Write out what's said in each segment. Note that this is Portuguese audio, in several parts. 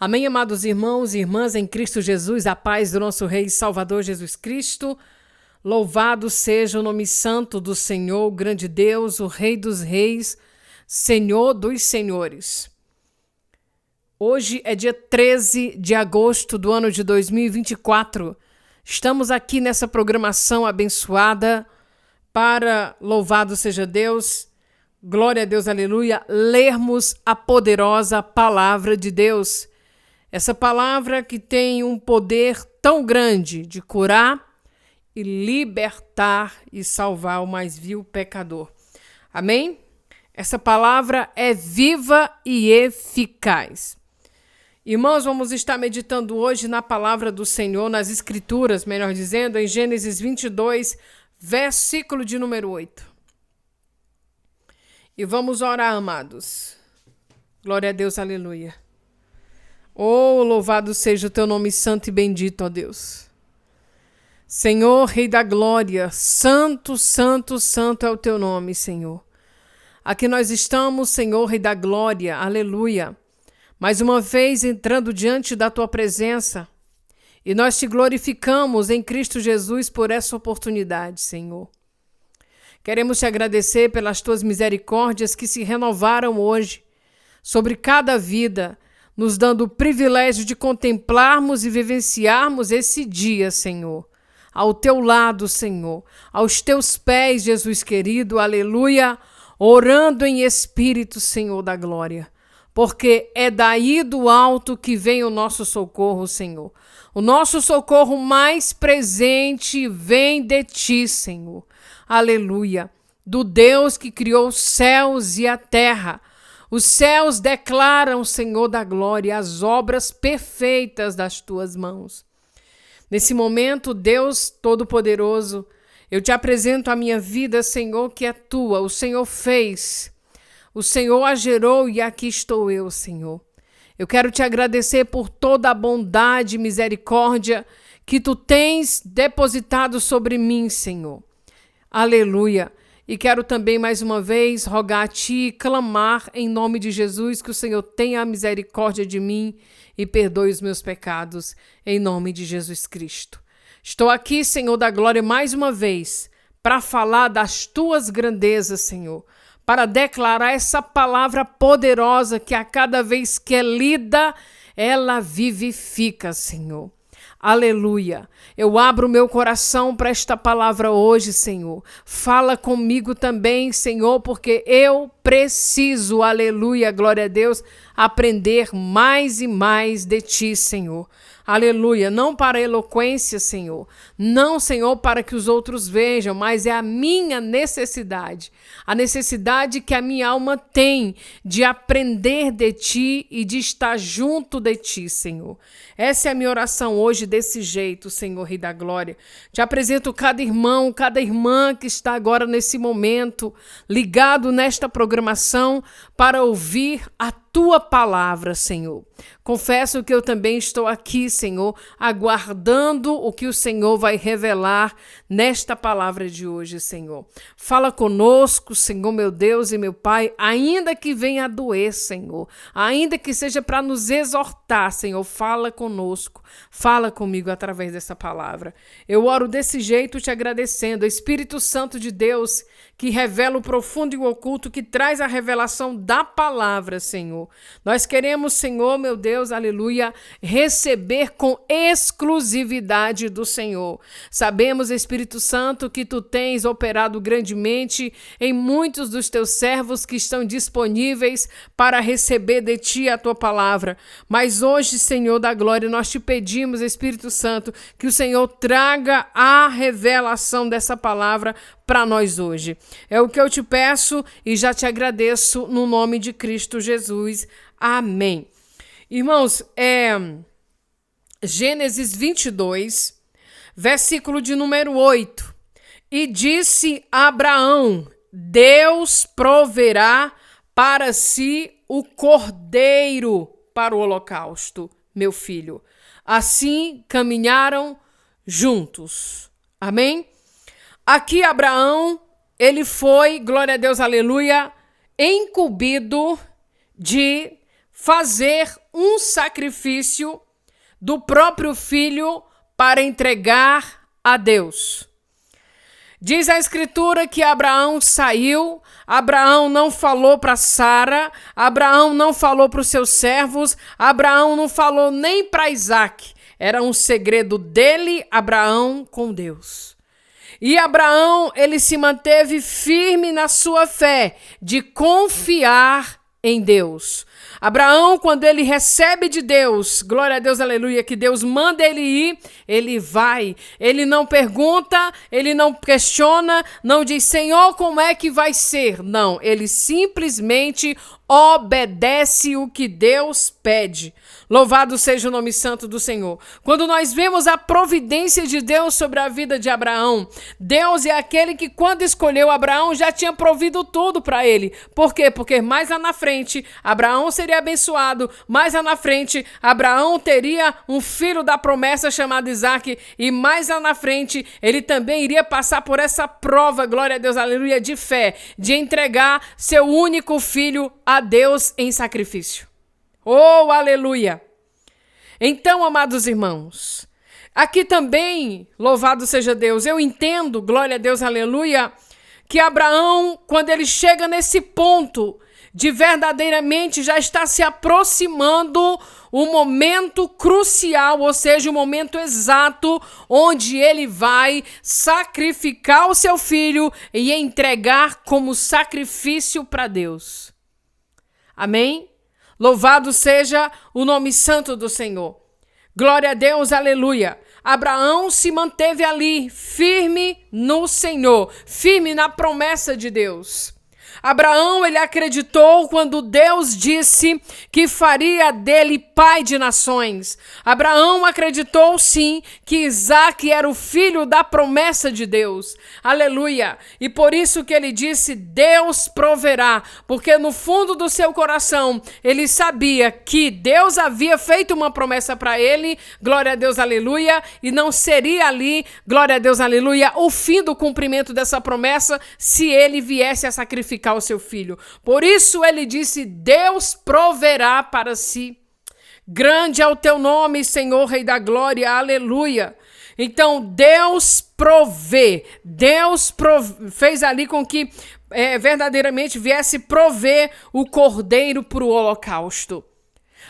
Amém, amados irmãos e irmãs em Cristo Jesus, a paz do nosso Rei e Salvador Jesus Cristo. Louvado seja o nome santo do Senhor, o grande Deus, o Rei dos Reis, Senhor dos Senhores. Hoje é dia 13 de agosto do ano de 2024. Estamos aqui nessa programação abençoada para, louvado seja Deus, glória a Deus, aleluia, lermos a poderosa palavra de Deus. Essa palavra que tem um poder tão grande de curar e libertar e salvar o mais vil pecador. Amém? Essa palavra é viva e eficaz. Irmãos, vamos estar meditando hoje na palavra do Senhor, nas Escrituras, melhor dizendo, em Gênesis 22, versículo de número 8. E vamos orar, amados. Glória a Deus, aleluia. Oh, louvado seja o teu nome santo e bendito, ó Deus. Senhor, Rei da glória, santo, santo, santo é o teu nome, Senhor. Aqui nós estamos, Senhor, Rei da glória, aleluia. Mais uma vez entrando diante da tua presença. E nós te glorificamos em Cristo Jesus por essa oportunidade, Senhor. Queremos te agradecer pelas tuas misericórdias que se renovaram hoje sobre cada vida, nos dando o privilégio de contemplarmos e vivenciarmos esse dia, Senhor. Ao teu lado, Senhor, aos teus pés, Jesus querido, aleluia, orando em espírito, Senhor da glória. Porque é daí do alto que vem o nosso socorro, Senhor. O nosso socorro mais presente vem de ti, Senhor. Aleluia. Do Deus que criou os céus e a terra. Os céus declaram, Senhor da glória, as obras perfeitas das tuas mãos. Nesse momento, Deus Todo-Poderoso, eu te apresento a minha vida, Senhor, que é tua. O Senhor fez, o Senhor a gerou e aqui estou eu, Senhor. Eu quero te agradecer por toda a bondade e misericórdia que tu tens depositado sobre mim, Senhor. Aleluia. E quero também, mais uma vez, rogar a ti e clamar em nome de Jesus que o Senhor tenha misericórdia de mim e perdoe os meus pecados, em nome de Jesus Cristo. Estou aqui, Senhor da glória, mais uma vez, para falar das tuas grandezas, Senhor, para declarar essa palavra poderosa que a cada vez que é lida, ela vivifica, Senhor. Aleluia. Eu abro meu coração para esta palavra hoje, Senhor. Fala comigo também, Senhor, porque eu preciso, aleluia, glória a Deus, aprender mais e mais de ti, Senhor. Aleluia. Não para eloquência, Senhor. Não, Senhor, para que os outros vejam, mas é a minha necessidade. A necessidade que a minha alma tem de aprender de ti e de estar junto de ti, Senhor. Essa é a minha oração hoje desse jeito, Senhor, Rei da glória. Te apresento cada irmão, cada irmã que está agora nesse momento, ligado nesta programação para ouvir a tua palavra, Senhor. Confesso que eu também estou aqui, Senhor, aguardando o que o Senhor vai revelar nesta palavra de hoje, Senhor. Fala conosco, Senhor, meu Deus e meu Pai, ainda que venha a doer, Senhor, ainda que seja para nos exortar, Senhor, fala conosco, fala comigo através dessa palavra. Eu oro desse jeito te agradecendo, Espírito Santo de Deus, que revela o profundo e o oculto, que traz a revelação da palavra, Senhor. Nós queremos, Senhor, meu Deus, aleluia, receber com exclusividade do Senhor. Sabemos, Espírito Santo, que tu tens operado grandemente em muitos dos teus servos que estão disponíveis para receber de ti a tua palavra. Mas hoje, Senhor da glória, nós te pedimos, Espírito Santo, que o Senhor traga a revelação dessa palavra para nós hoje. É o que eu te peço e já te agradeço no nome de Cristo Jesus. Amém. Irmãos, Gênesis 22, versículo de número 8. E disse Abraão: Deus proverá para si o cordeiro para o holocausto, meu filho. Assim caminharam juntos. Amém? Aqui Abraão, ele foi, glória a Deus, aleluia, incumbido de fazer um sacrifício do próprio filho para entregar a Deus. Diz a Escritura que Abraão saiu, Abraão não falou para Sara, Abraão não falou para os seus servos, Abraão não falou nem para Isaac. Era um segredo dele, Abraão, com Deus. E Abraão, ele se manteve firme na sua fé de confiar em Deus. Abraão, quando ele recebe de Deus, glória a Deus, aleluia, que Deus manda ele ir, ele vai. Ele não pergunta, ele não questiona, não diz, Senhor, como é que vai ser? Não, ele simplesmente obedece o que Deus pede. Louvado seja o nome santo do Senhor. Quando nós vemos a providência de Deus sobre a vida de Abraão, Deus é aquele que, quando escolheu Abraão, já tinha provido tudo para ele. Por quê? Porque mais lá na frente, Abraão seria abençoado, mais lá na frente, Abraão teria um filho da promessa chamado Isaac, e mais lá na frente, ele também iria passar por essa prova, glória a Deus, aleluia, de fé, de entregar seu único filho a Deus em sacrifício. Oh, aleluia! Então, amados irmãos, aqui também, louvado seja Deus, eu entendo, glória a Deus, aleluia, que Abraão, quando ele chega nesse ponto de verdadeiramente já está se aproximando o momento crucial, ou seja, o momento exato onde ele vai sacrificar o seu filho e entregar como sacrifício para Deus. Amém? Louvado seja o nome santo do Senhor. Glória a Deus, aleluia. Abraão se manteve ali, firme no Senhor, firme na promessa de Deus. Abraão, ele acreditou quando Deus disse que faria dele pai de nações. Abraão acreditou sim que Isaac era o filho da promessa de Deus. Aleluia! E por isso que ele disse, Deus proverá, porque no fundo do seu coração ele sabia que Deus havia feito uma promessa para ele, glória a Deus, aleluia, e não seria ali, glória a Deus, aleluia, o fim do cumprimento dessa promessa se ele viesse a sacrificar o seu filho. Por isso ele disse, Deus proverá para si. Grande é o teu nome, Senhor, Rei da Glória, aleluia. Então Deus provê, fez ali com que verdadeiramente viesse prover o cordeiro para o holocausto.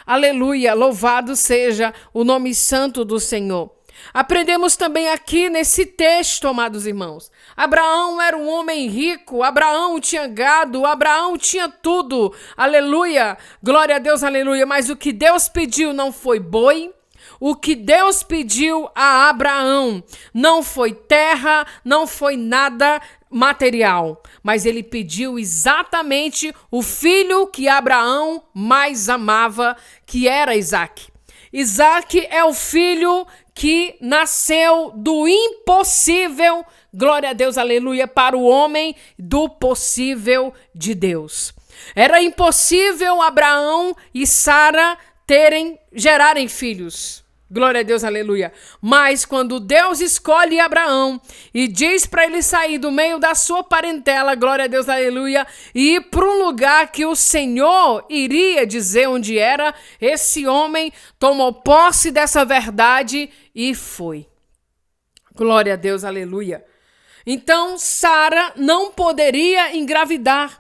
Aleluia, louvado seja o nome santo do Senhor. Aprendemos também aqui nesse texto, amados irmãos. Abraão era um homem rico, Abraão tinha gado, Abraão tinha tudo. Aleluia, glória a Deus, aleluia. Mas o que Deus pediu não foi boi. O que Deus pediu a Abraão não foi terra, não foi nada material. Mas ele pediu exatamente o filho que Abraão mais amava, que era Isaac. Isaac é o filho que nasceu do impossível, glória a Deus, aleluia, para o homem, do possível de Deus. Era impossível Abraão e Sara gerarem filhos. Glória a Deus, aleluia. Mas quando Deus escolhe Abraão e diz para ele sair do meio da sua parentela, glória a Deus, aleluia, e ir para um lugar que o Senhor iria dizer onde era, esse homem tomou posse dessa verdade e foi. Glória a Deus, aleluia. Então, Sara não poderia engravidar.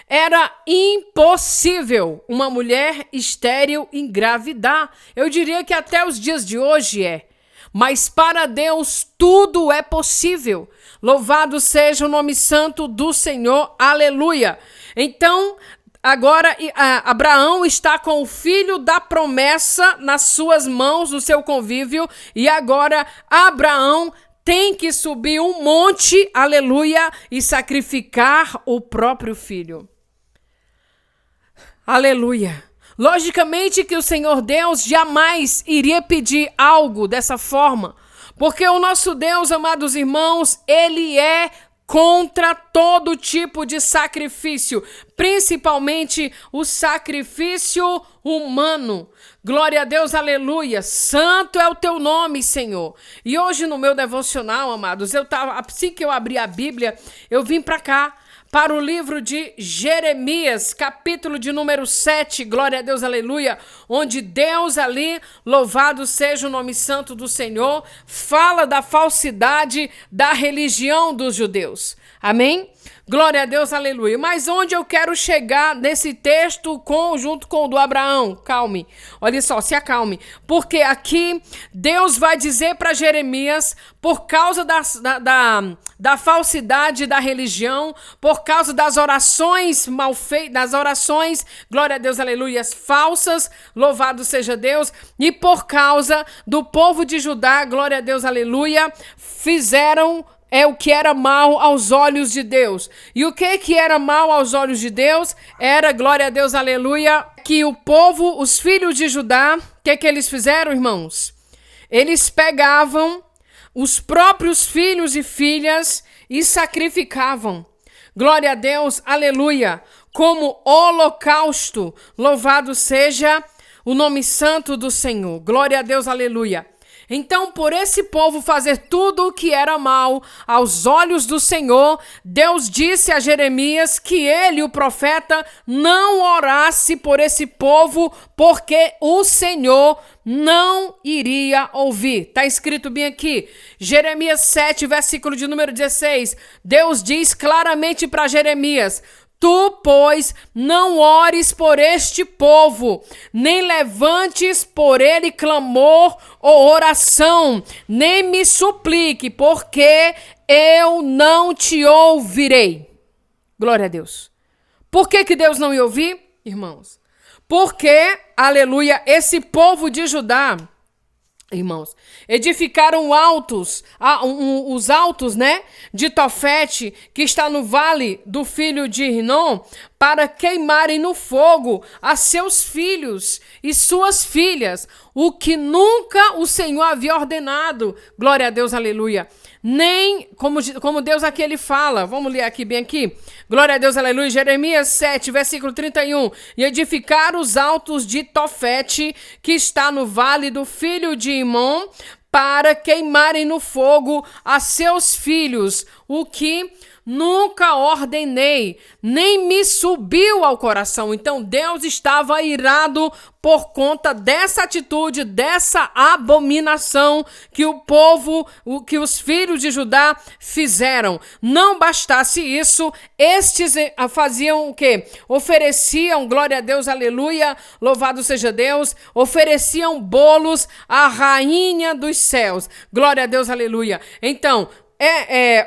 Era impossível uma mulher estéril engravidar. Eu diria que até os dias de hoje é. Mas para Deus tudo é possível. Louvado seja o nome santo do Senhor. Aleluia. Então, agora Abraão está com o filho da promessa nas suas mãos, no seu convívio. E agora Abraão tem que subir um monte, aleluia, e sacrificar o próprio filho. Aleluia. Logicamente que o Senhor Deus jamais iria pedir algo dessa forma, porque o nosso Deus, amados irmãos, ele é contra todo tipo de sacrifício, principalmente o sacrifício humano. Glória a Deus, aleluia. Santo é o teu nome, Senhor. E hoje no meu devocional, amados, assim que eu abri a Bíblia, eu vim para cá, para o livro de Jeremias, capítulo de número 7, glória a Deus, aleluia, onde Deus ali, louvado seja o nome santo do Senhor, fala da falsidade da religião dos judeus. Amém? Glória a Deus, aleluia. Mas onde eu quero chegar nesse texto junto com o do Abraão? Calme. Olha só, se acalme. Porque aqui Deus vai dizer para Jeremias, por causa da falsidade da religião, por causa das orações mal feitas, das orações, glória a Deus, aleluia, falsas, louvado seja Deus, e por causa do povo de Judá, glória a Deus, aleluia, fizeram o que era mal aos olhos de Deus. E o que era mal aos olhos de Deus? Era, glória a Deus, aleluia, que o povo, os filhos de Judá, o que eles fizeram, irmãos? Eles pegavam os próprios filhos e filhas e sacrificavam. Glória a Deus, aleluia, como holocausto. Louvado seja o nome santo do Senhor. Glória a Deus, aleluia. Então, por esse povo fazer tudo o que era mal aos olhos do Senhor, Deus disse a Jeremias que ele, o profeta, não orasse por esse povo, porque o Senhor não iria ouvir. Está escrito bem aqui, Jeremias 7, versículo de número 16. Deus diz claramente para Jeremias: tu, pois, não ores por este povo, nem levantes por ele clamor ou oração, nem me suplique, porque eu não te ouvirei. Glória a Deus. Por que Deus não ia ouvir, irmãos? Porque, aleluia, esse povo de Judá, irmãos, edificaram os altos, né, de Tofete, que está no vale do filho de Rinom, para queimarem no fogo a seus filhos e suas filhas, o que nunca o Senhor havia ordenado. Glória a Deus, aleluia. Nem, como Deus aqui ele fala, vamos ler aqui bem aqui, glória a Deus, aleluia, Jeremias 7, versículo 31, e edificar os altos de Tofete, que está no vale do filho de Imom, para queimarem no fogo a seus filhos, o que nunca ordenei, nem me subiu ao coração. Então Deus estava irado por conta dessa atitude, dessa abominação que o povo, que os filhos de Judá fizeram. Não bastasse isso, estes faziam o quê? Ofereciam, glória a Deus, aleluia, louvado seja Deus, ofereciam bolos à rainha dos céus. Glória a Deus, aleluia. Então,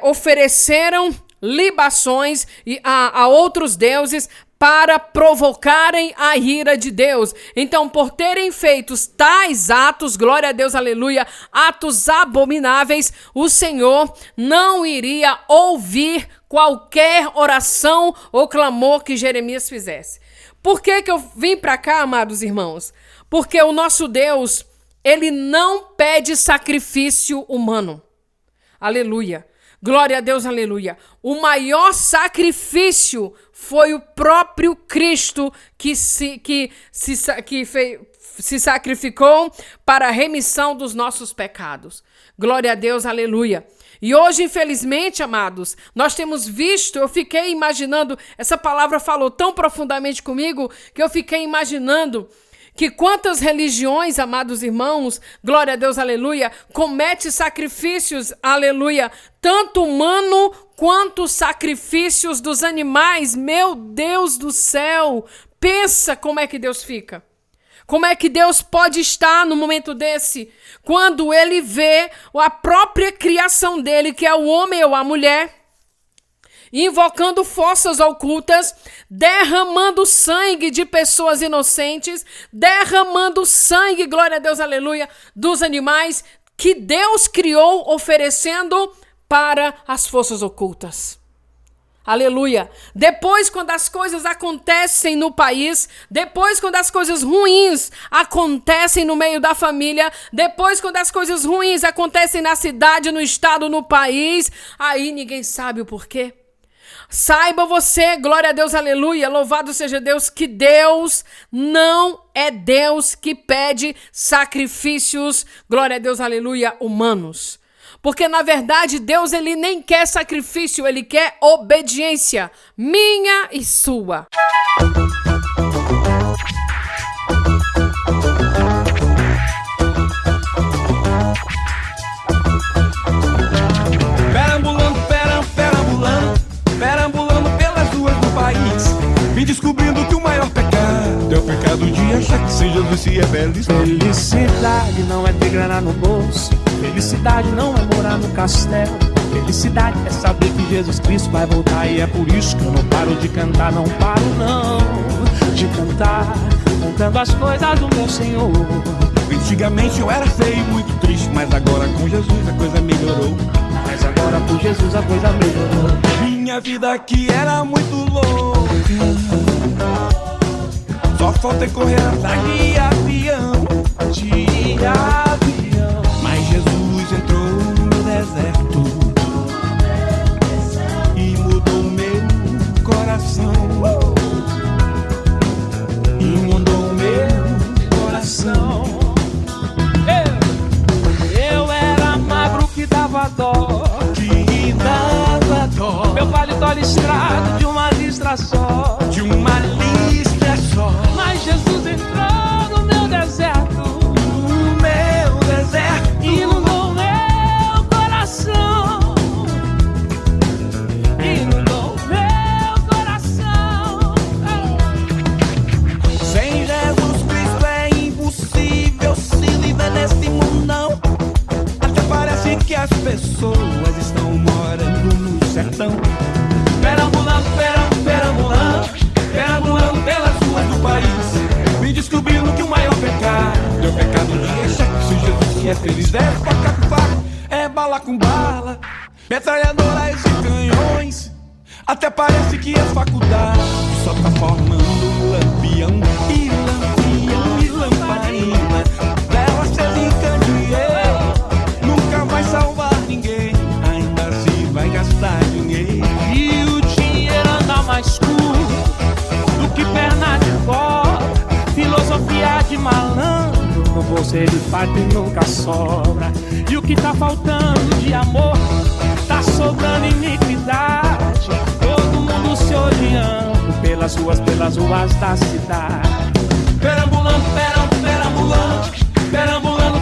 ofereceram libações a outros deuses para provocarem a ira de Deus. Então, por terem feito tais atos, glória a Deus, aleluia, atos abomináveis, o Senhor não iria ouvir qualquer oração ou clamor que Jeremias fizesse. Por que eu vim para cá, amados irmãos? Porque o nosso Deus, ele não pede sacrifício humano. Aleluia. Glória a Deus, aleluia. O maior sacrifício foi o próprio Cristo que se sacrificou para a remissão dos nossos pecados. Glória a Deus, aleluia. E hoje, infelizmente, amados, nós temos visto, eu fiquei imaginando, essa palavra falou tão profundamente comigo, que eu fiquei imaginando que quantas religiões, amados irmãos, glória a Deus, aleluia, comete sacrifícios, aleluia, tanto humano quanto sacrifícios dos animais. Meu Deus do céu, pensa como é que Deus fica. Como é que Deus pode estar no momento desse, quando ele vê a própria criação dele, que é o homem ou a mulher, invocando forças ocultas, derramando sangue de pessoas inocentes, derramando sangue, glória a Deus, aleluia, dos animais que Deus criou, oferecendo para as forças ocultas. Aleluia. Depois, quando as coisas acontecem no país, depois, quando as coisas ruins acontecem no meio da família, depois, quando as coisas ruins acontecem na cidade, no estado, no país, aí ninguém sabe o porquê. Saiba você, glória a Deus, aleluia, louvado seja Deus, que Deus não é Deus que pede sacrifícios, glória a Deus, aleluia, humanos. Porque, na verdade, Deus ele nem quer sacrifício, ele quer obediência, minha e sua. Perambulando pelas ruas do país, vim descobrindo que o maior pecado é o pecado de achar que sem Jesus se é feliz. Felicidade não é ter grana no bolso, felicidade não é morar no castelo, felicidade é saber que Jesus Cristo vai voltar. E é por isso que eu não paro de cantar, não paro não de cantar, contando as coisas do meu Senhor. Antigamente eu era feio e muito triste, mas agora com Jesus a coisa melhorou. Mas agora por Jesus a coisa melhorou. Minha vida aqui era muito louca, só falta é correr atrás de avião, Mas Jesus entrou no deserto e mudou meu coração. E mudou meu coração. Eu era magro que dava dó, Que dava dó, meu paletó listrado de uma listra só, de uma listra só. Mas Jesus entrou no meu deserto, No meu deserto, inundou meu coração, inundou meu coração. sem Jesus Cristo é impossível se viver nesse mundão. Até parece que as pessoas estão morando no sertão. Perambulando pelas ruas do país, vim descobrindo que o maior pecado é o pecado de achar que se Jesus se é feliz. É faca com faca, é bala com bala, metralhadoras e canhões. Até parece que a faculdade só tá formando lampião e lamparina. Dela se encandeia, nunca vai salvar ninguém, ainda se vai gastar dinheiro. E o dinheiro anda mais curto do que perna de cobra, filosofia de malandro, no bolso ele parte e nunca sobra. E o que tá faltando de amor, tá sobrando iniquidade, todo mundo se odiando pelas ruas da cidade. Perambulando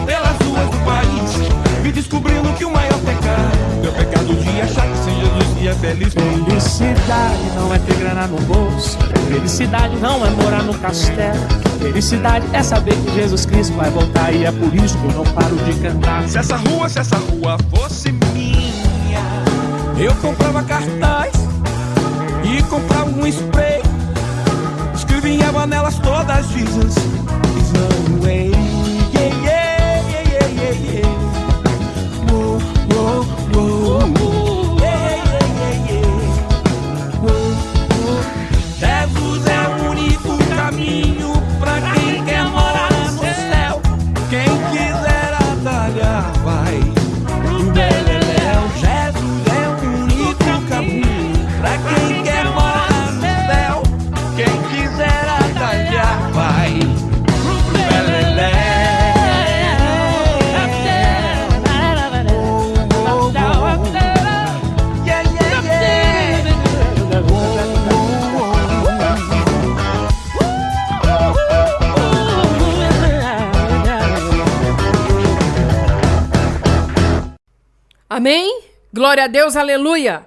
pelas ruas do país, vim descobrindo que o maior pecado é o pecado de achar que sem Jesus se é feliz. Felicidade não é ter grana no bolso, felicidade não é morar no castelo, felicidade é saber que Jesus Cristo vai voltar. E é por isso que eu não paro de cantar. Se essa rua fosse minha, eu comprava cartaz e comprava um spray, escrevia nelas todas Jesus is the way. Yeah, yeah, yeah, yeah, yeah, yeah. Whoa, whoa, whoa. Yeah, yeah, yeah, yeah. Whoa, whoa. Jesus é o único caminho pra quem quer morar no céu. Quem quiser atalhar vai pro beleléu. Jesus é o único caminho pra quem quer morar no céu. Quem quiser atalhar vai pro beleléu. Yeah, yeah, yeah. Amém? Glória a Deus, aleluia.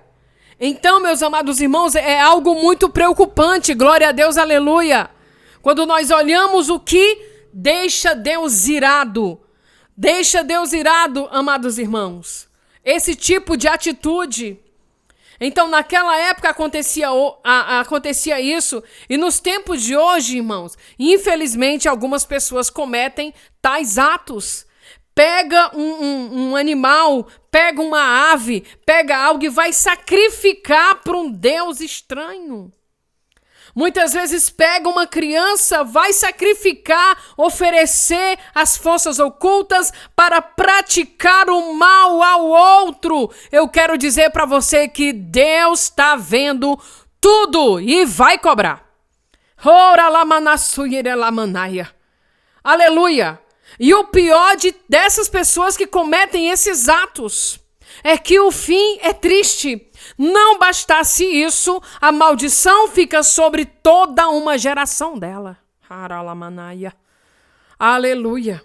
Então, meus amados irmãos, é algo muito preocupante, glória a Deus, aleluia. Quando nós olhamos o que deixa Deus irado, amados irmãos, esse tipo de atitude. Então, naquela época acontecia isso, e nos tempos de hoje, irmãos, infelizmente, algumas pessoas cometem tais atos. Pega um animal, pega uma ave, pega algo e vai sacrificar para um Deus estranho. Muitas vezes pega uma criança, vai sacrificar, oferecer às forças ocultas para praticar o mal ao outro. Eu quero dizer para você que Deus está vendo tudo e vai cobrar. Ora lamanassuire lamanaia. Aleluia. E o pior dessas pessoas que cometem esses atos é que o fim é triste. Não bastasse isso, a maldição fica sobre toda uma geração dela. Haralamanaia. Aleluia.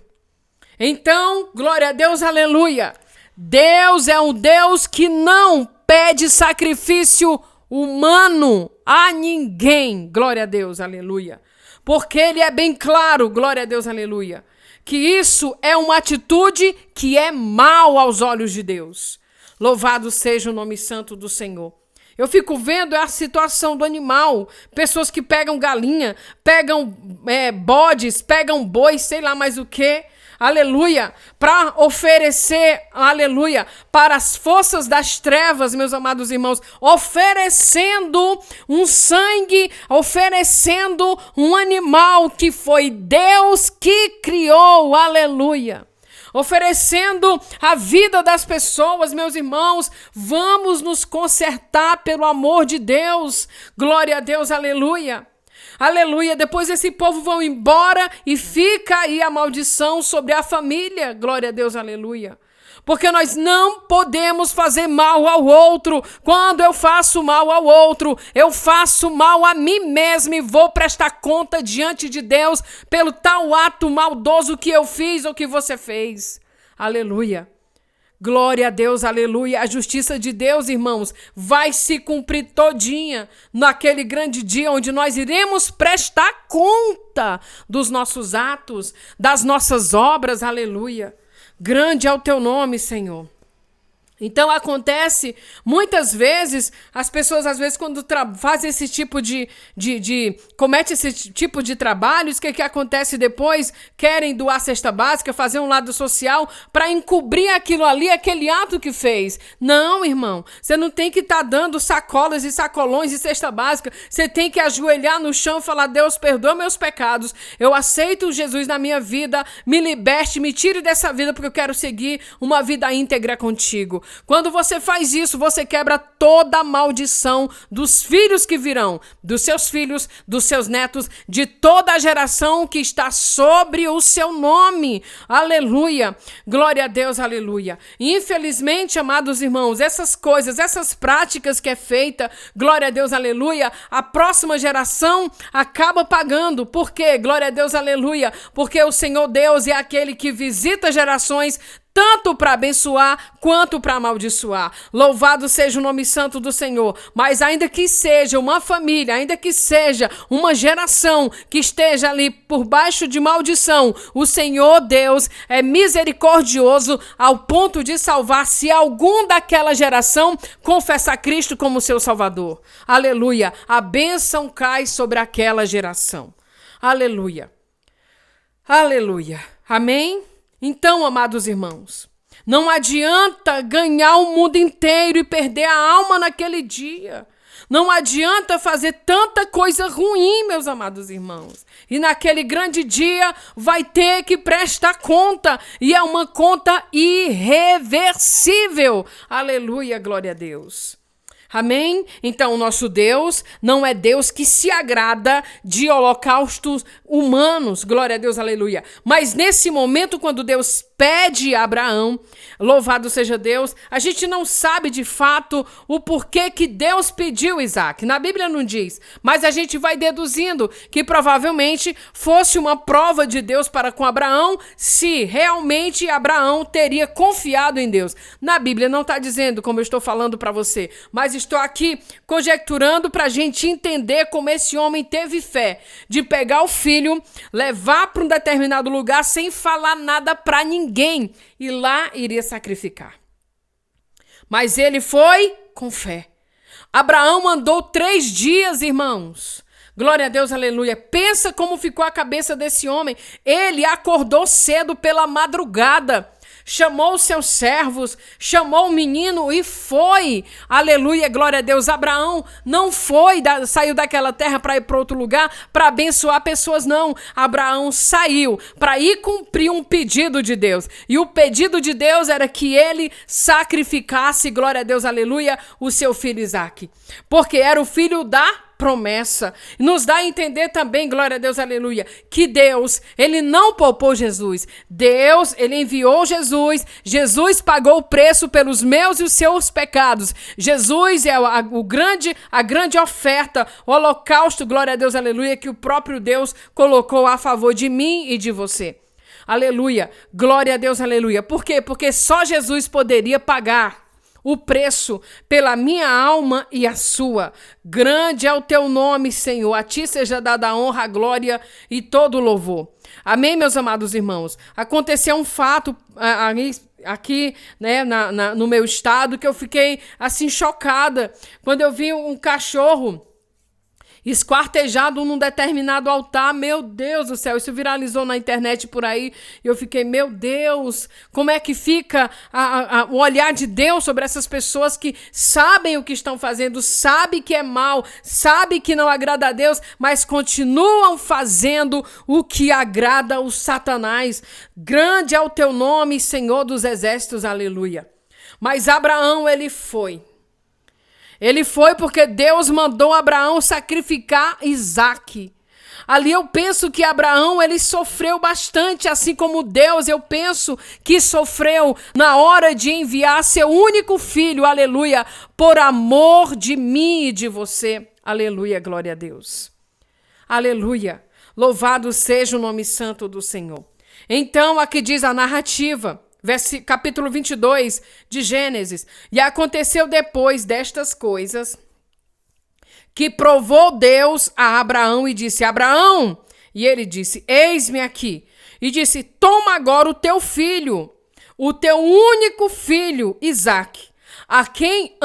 Então, glória a Deus, aleluia. Deus é um Deus que não pede sacrifício humano a ninguém. Glória a Deus, aleluia. Porque ele é bem claro, glória a Deus, aleluia, que isso é uma atitude que é mal aos olhos de Deus. Louvado seja o nome santo do Senhor. Eu fico vendo a situação do animal. Pessoas que pegam galinha, pegam bodes, pegam bois, sei lá mais o que. Aleluia. Para oferecer, aleluia, para as forças das trevas, meus amados irmãos. Oferecendo um sangue, oferecendo um animal que foi Deus que criou. Aleluia. Oferecendo a vida das pessoas, meus irmãos, vamos nos consertar pelo amor de Deus. Glória a Deus, aleluia. Aleluia, depois esse povo vão embora e fica aí a maldição sobre a família. Glória a Deus, aleluia. Porque nós não podemos fazer mal ao outro. Quando eu faço mal ao outro, eu faço mal a mim mesmo e vou prestar conta diante de Deus pelo tal ato maldoso que eu fiz ou que você fez. Aleluia. Glória a Deus, aleluia. A justiça de Deus, irmãos, vai se cumprir todinha naquele grande dia onde nós iremos prestar conta dos nossos atos, das nossas obras, aleluia. Grande é o teu nome, Senhor. Então acontece, muitas vezes, as pessoas às vezes quando fazem esse tipo comete esse tipo de trabalhos, o que acontece depois? Querem doar cesta básica, fazer um lado social para encobrir aquilo ali, aquele ato que fez. Não, irmão, você não tem que estar dando sacolas e sacolões de cesta básica, você tem que ajoelhar no chão e falar: Deus, perdoa meus pecados, eu aceito Jesus na minha vida, me liberte, me tire dessa vida porque eu quero seguir uma vida íntegra contigo. Quando você faz isso, você quebra toda a maldição dos filhos que virão, dos seus filhos, dos seus netos, de toda a geração que está sobre o seu nome. Aleluia. Glória a Deus, aleluia. Infelizmente, amados irmãos, essas coisas, essas práticas que é feita, glória a Deus, aleluia, a próxima geração acaba pagando. Por quê? Glória a Deus, aleluia. Porque o Senhor Deus é aquele que visita gerações tanto para abençoar quanto para amaldiçoar. Louvado seja o nome santo do Senhor. Mas ainda que seja uma família, ainda que seja uma geração que esteja ali por baixo de maldição, o Senhor Deus é misericordioso ao ponto de salvar se algum daquela geração confessar Cristo como seu Salvador. Aleluia. A bênção cai sobre aquela geração. Aleluia. Aleluia. Amém? Então, amados irmãos, não adianta ganhar o mundo inteiro e perder a alma naquele dia. Não adianta fazer tanta coisa ruim, meus amados irmãos. E naquele grande dia vai ter que prestar conta. E é uma conta irreversível. Aleluia, glória a Deus. Amém? Então, o nosso Deus não é Deus que se agrada de holocaustos humanos. Glória a Deus, aleluia. Mas nesse momento, quando Deus pede a Abraão, louvado seja Deus, a gente não sabe de fato o porquê que Deus pediu Isaac. Na Bíblia não diz, mas a gente vai deduzindo que provavelmente fosse uma prova de Deus para com Abraão, se realmente Abraão teria confiado em Deus. Na Bíblia não está dizendo, como eu estou falando para você, mas estou aqui conjecturando para a gente entender como esse homem teve fé de pegar o filho, levar para um determinado lugar sem falar nada para ninguém e lá iria sacrificar. Mas ele foi com fé. Abraão andou 3 dias, irmãos. Glória a Deus, aleluia. Pensa como ficou a cabeça desse homem. Ele acordou cedo pela madrugada. Chamou os seus servos, chamou o menino e foi. Aleluia, glória a Deus. Abraão não saiu daquela terra para ir para outro lugar para abençoar pessoas, não. Abraão saiu para ir cumprir um pedido de Deus. E o pedido de Deus era que ele sacrificasse, glória a Deus, aleluia, o seu filho Isaque. Porque era o filho da promessa. Nos dá a entender também, glória a Deus, aleluia, que Deus, ele não poupou Jesus. Deus, ele enviou Jesus. Jesus pagou o preço pelos meus e os seus pecados. Jesus é a grande oferta, o holocausto, glória a Deus, aleluia, que o próprio Deus colocou a favor de mim e de você. Aleluia, glória a Deus, aleluia. Por quê? Porque só Jesus poderia pagar o preço pela minha alma e a sua. Grande é o teu nome, Senhor. A ti seja dada a honra, a glória e todo o louvor. Amém, meus amados irmãos? Aconteceu um fato aqui, né, no meu estado, que eu fiquei assim chocada quando eu vi um cachorro esquartejado num determinado altar. Meu Deus do céu, isso viralizou na internet por aí, e eu fiquei, meu Deus, como é que fica o olhar de Deus sobre essas pessoas que sabem o que estão fazendo, sabem que é mal, sabem que não agrada a Deus, mas continuam fazendo o que agrada o Satanás. Grande é o teu nome, Senhor dos exércitos, aleluia. Mas Abraão, ele foi porque Deus mandou Abraão sacrificar Isaque. Ali eu penso que Abraão, ele sofreu bastante, assim como Deus, eu penso que sofreu na hora de enviar seu único filho, aleluia, por amor de mim e de você. Aleluia, glória a Deus. Aleluia, louvado seja o nome santo do Senhor. Então, aqui diz a narrativa, capítulo 22 de Gênesis. E aconteceu depois destas coisas que provou Deus a Abraão e disse: Abraão, e ele disse: eis-me aqui. E disse: toma agora o teu filho, o teu único filho, Isaque, a quem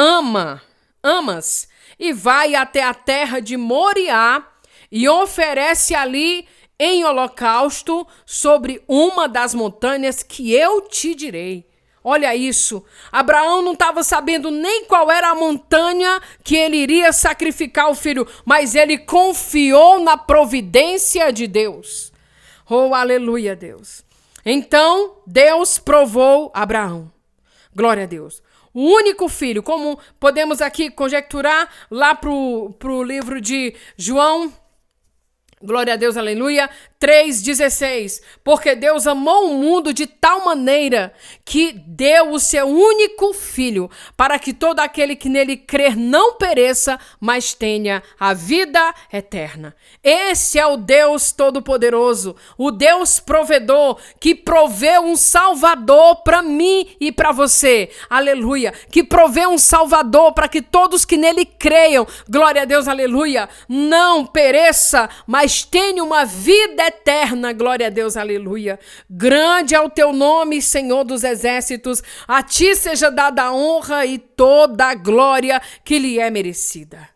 amas, e vai até a terra de Moriá e oferece ali em holocausto sobre uma das montanhas que eu te direi. Olha isso. Abraão não estava sabendo nem qual era a montanha que ele iria sacrificar o filho, mas ele confiou na providência de Deus. Oh, aleluia, Deus. Então, Deus provou Abraão. Glória a Deus. O único filho, como podemos aqui conjecturar lá pro livro de João, glória a Deus, aleluia, 3,16. Porque Deus amou o mundo de tal maneira que deu o seu único filho, para que todo aquele que nele crer não pereça, mas tenha a vida eterna. Esse é o Deus Todo-Poderoso, o Deus provedor, que proveu um Salvador para mim e para você. Aleluia. Que proveu um Salvador para que todos que nele creiam, glória a Deus, aleluia, não pereça, mas tenha uma vida eterna, glória a Deus, aleluia. Grande é o teu nome, Senhor dos exércitos, a ti seja dada a honra e toda a glória que lhe é merecida.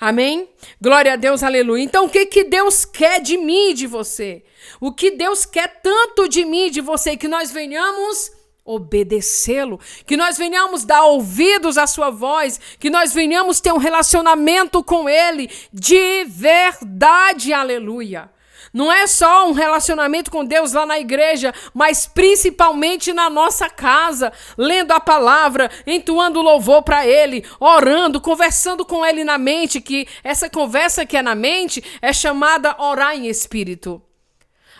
Amém? Glória a Deus, aleluia. Então, o que Deus quer de mim e de você? O que Deus quer tanto de mim e de você, que nós venhamos obedecê-lo, que nós venhamos dar ouvidos à sua voz, que nós venhamos ter um relacionamento com ele de verdade, aleluia. Não é só um relacionamento com Deus lá na igreja, mas principalmente na nossa casa, lendo a palavra, entoando louvor para ele, orando, conversando com ele na mente, que essa conversa que é na mente é chamada orar em espírito.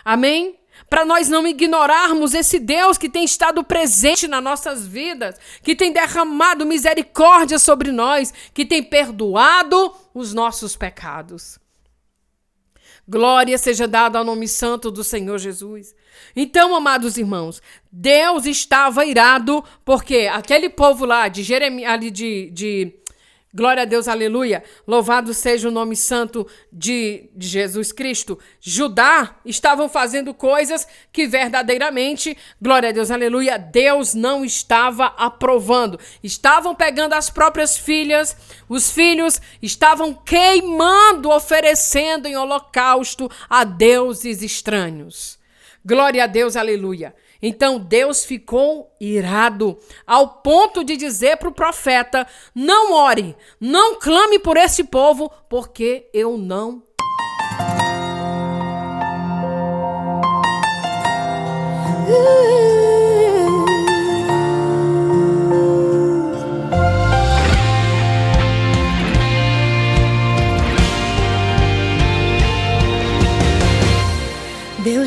Amém? Para nós não ignorarmos esse Deus que tem estado presente nas nossas vidas, que tem derramado misericórdia sobre nós, que tem perdoado os nossos pecados. Glória seja dada ao nome santo do Senhor Jesus. Então, amados irmãos, Deus estava irado porque aquele povo lá de Jeremias, glória a Deus, aleluia, louvado seja o nome santo de Jesus Cristo, Judá, estavam fazendo coisas que verdadeiramente, glória a Deus, aleluia, Deus não estava aprovando. Estavam pegando as próprias filhas, os filhos estavam queimando, oferecendo em holocausto a deuses estranhos. Glória a Deus, aleluia. Então Deus ficou irado ao ponto de dizer para o profeta: não ore, não clame por esse povo, porque eu não.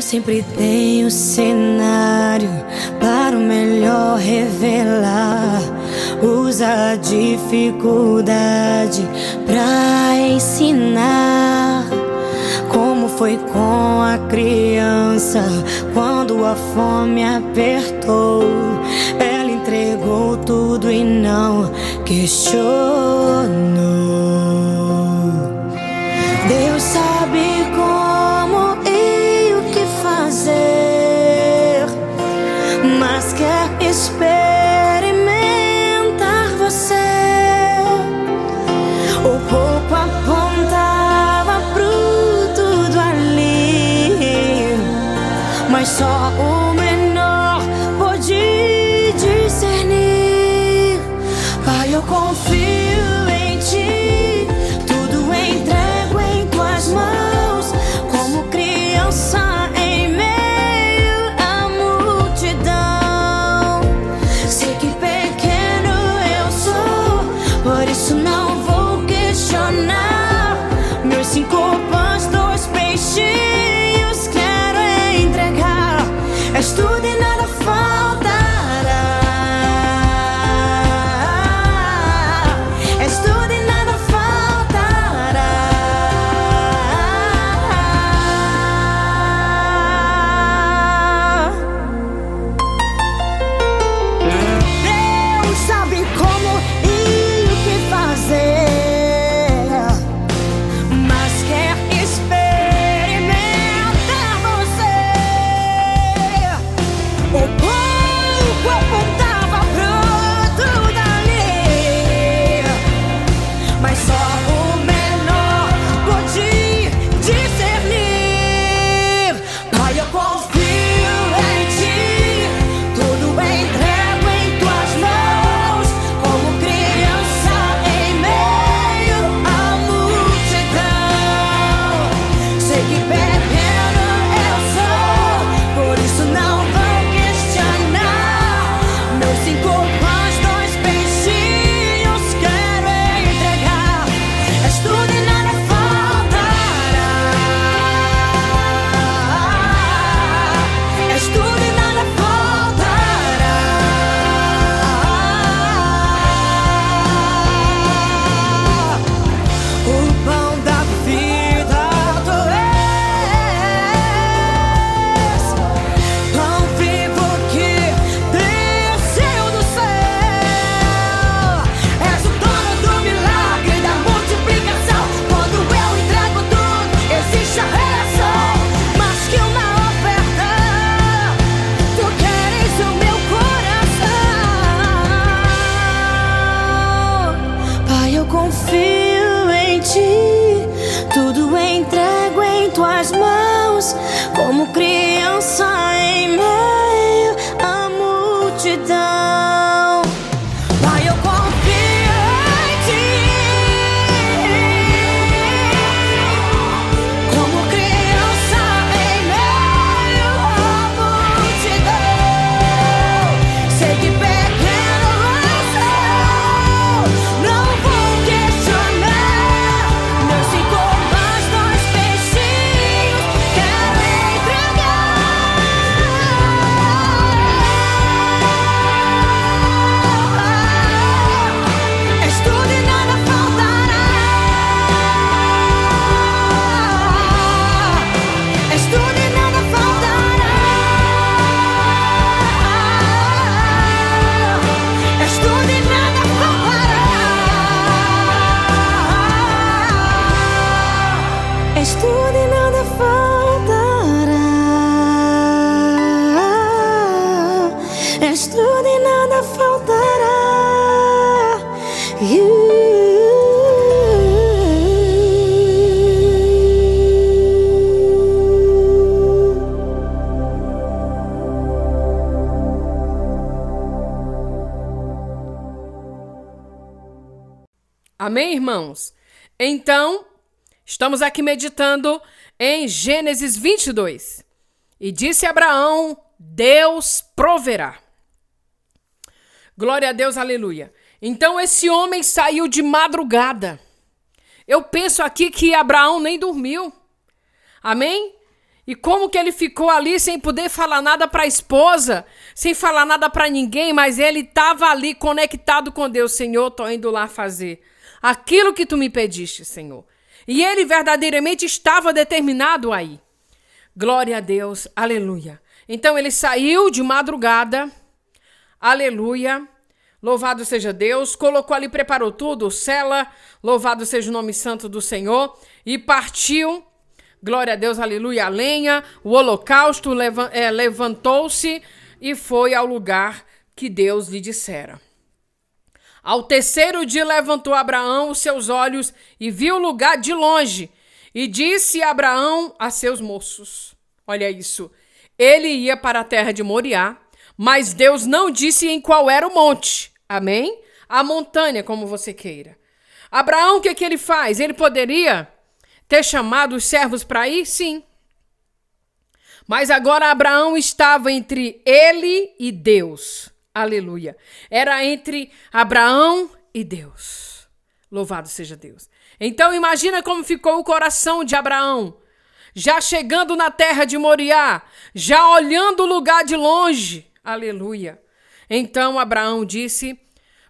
sempre tem o cenário para o melhor revelar. Usa a dificuldade pra ensinar. Como foi com a criança quando a fome apertou? Ela entregou tudo e não questionou. Deus sabe como e o que fazer, mas quer experimentar você. O pouco apontava pro tudo ali, mas só o menor pôde discernir. Pai, eu confio em ti, tudo entrego em tuas mãos, como criança em meio à multidão. Sei que pequeno eu sou, por isso não vou questionar. Meus 5 pães, 2 peixinhos quero entregar. És tudo e nada faltará. És tudo e nada faltará. Deus sabe como e o que fazer, mas quer experimentar você. O pouco apontava pro tudo ali, mas só o menor pôde discernir. Pai, eu confio em ti, tudo entrego em tuas mãos, como criança em meio à multidão. Sei que pequeno eu sou, por isso não vou questionar. Meus 5 pães, 2 peixinhos quero entregar. És tudo e nada faltará. És tudo e nada faltará. O pão da vida tu és, pão vivo que desceu do céu. És o dono do milagre, da multiplicação. Quando eu entrego tudo, existe a reação. Mas que uma oferta, tu queres o meu coração. Pai, eu confio em ti, tudo entrego em tuas mãos, como criança em meio à multidão. Pai, eu confio em ti, como criança em meio à multidão. Sei que pequeno eu sou, não vou questionar. Meus 5 pães, 2 peixinhos quero entregar. És tudo e nada faltará. És tudo e nada faltará. És tudo e nada faltará. És tudo e nada faltará. És tudo e nada faltará. Amém, irmãos? Então, estamos aqui meditando em Gênesis 22. E disse Abraão: Deus proverá. Glória a Deus, aleluia. Então esse homem saiu de madrugada. Eu penso aqui que Abraão nem dormiu. Amém? E como que ele ficou ali sem poder falar nada para a esposa, sem falar nada para ninguém, mas ele estava ali conectado com Deus. Senhor, estou indo lá fazer aquilo que tu me pediste, Senhor. E ele verdadeiramente estava determinado aí. Glória a Deus, aleluia. Então ele saiu de madrugada, aleluia, louvado seja Deus, colocou ali, preparou tudo, cela, louvado seja o nome santo do Senhor, e partiu, glória a Deus, aleluia, a lenha, o holocausto, levantou-se e foi ao lugar que Deus lhe dissera. Ao terceiro dia levantou Abraão os seus olhos e viu o lugar de longe, e disse Abraão a seus moços, olha isso, ele ia para a terra de Moriá, mas Deus não disse em qual era o monte, amém? A montanha, como você queira. Abraão, o que ele faz? Ele poderia ter chamado os servos para ir? Sim. Mas agora Abraão estava entre ele e Deus, aleluia. Era entre Abraão e Deus, louvado seja Deus. Então imagina como ficou o coração de Abraão, já chegando na terra de Moriá, já olhando o lugar de longe, aleluia. Então Abraão disse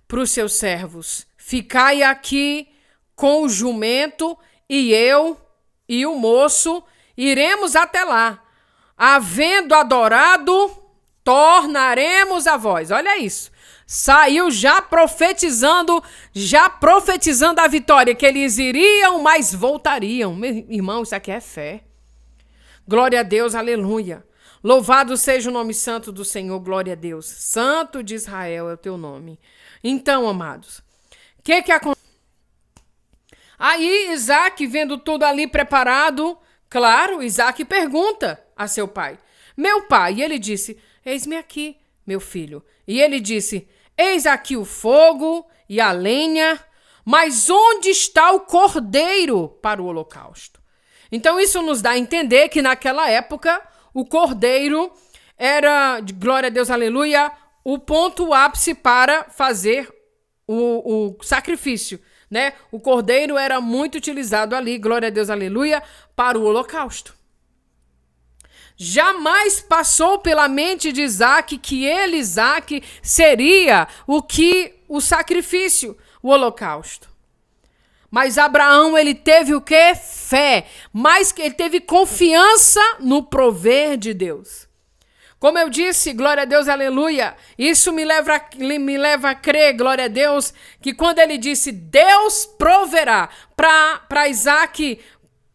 para os seus servos, ficai aqui com o jumento e eu e o moço iremos até lá. Havendo adorado, tornaremos a vós. Olha isso. Saiu já profetizando a vitória, que eles iriam, mas voltariam. Meu irmão, isso aqui é fé. Glória a Deus, aleluia. Louvado seja o nome santo do Senhor, glória a Deus. Santo de Israel é o teu nome. Então, amados, o que acontece? Aí Isaac, vendo tudo ali preparado, claro, Isaac pergunta a seu pai, meu pai, e ele disse, eis-me aqui, meu filho. E ele disse, eis aqui o fogo e a lenha, mas onde está o cordeiro para o holocausto? Então isso nos dá a entender que naquela época o cordeiro era, glória a Deus, aleluia, o ponto ápice para fazer o sacrifício, né? O cordeiro era muito utilizado ali, glória a Deus, aleluia, para o holocausto. Jamais passou pela mente de Isaac que ele, Isaac, seria o sacrifício, o holocausto. Mas Abraão, ele teve o quê? Fé. Mas ele teve confiança no prover de Deus. Como eu disse, glória a Deus, aleluia, isso me leva a crer, glória a Deus, que quando ele disse, Deus proverá, para Isaac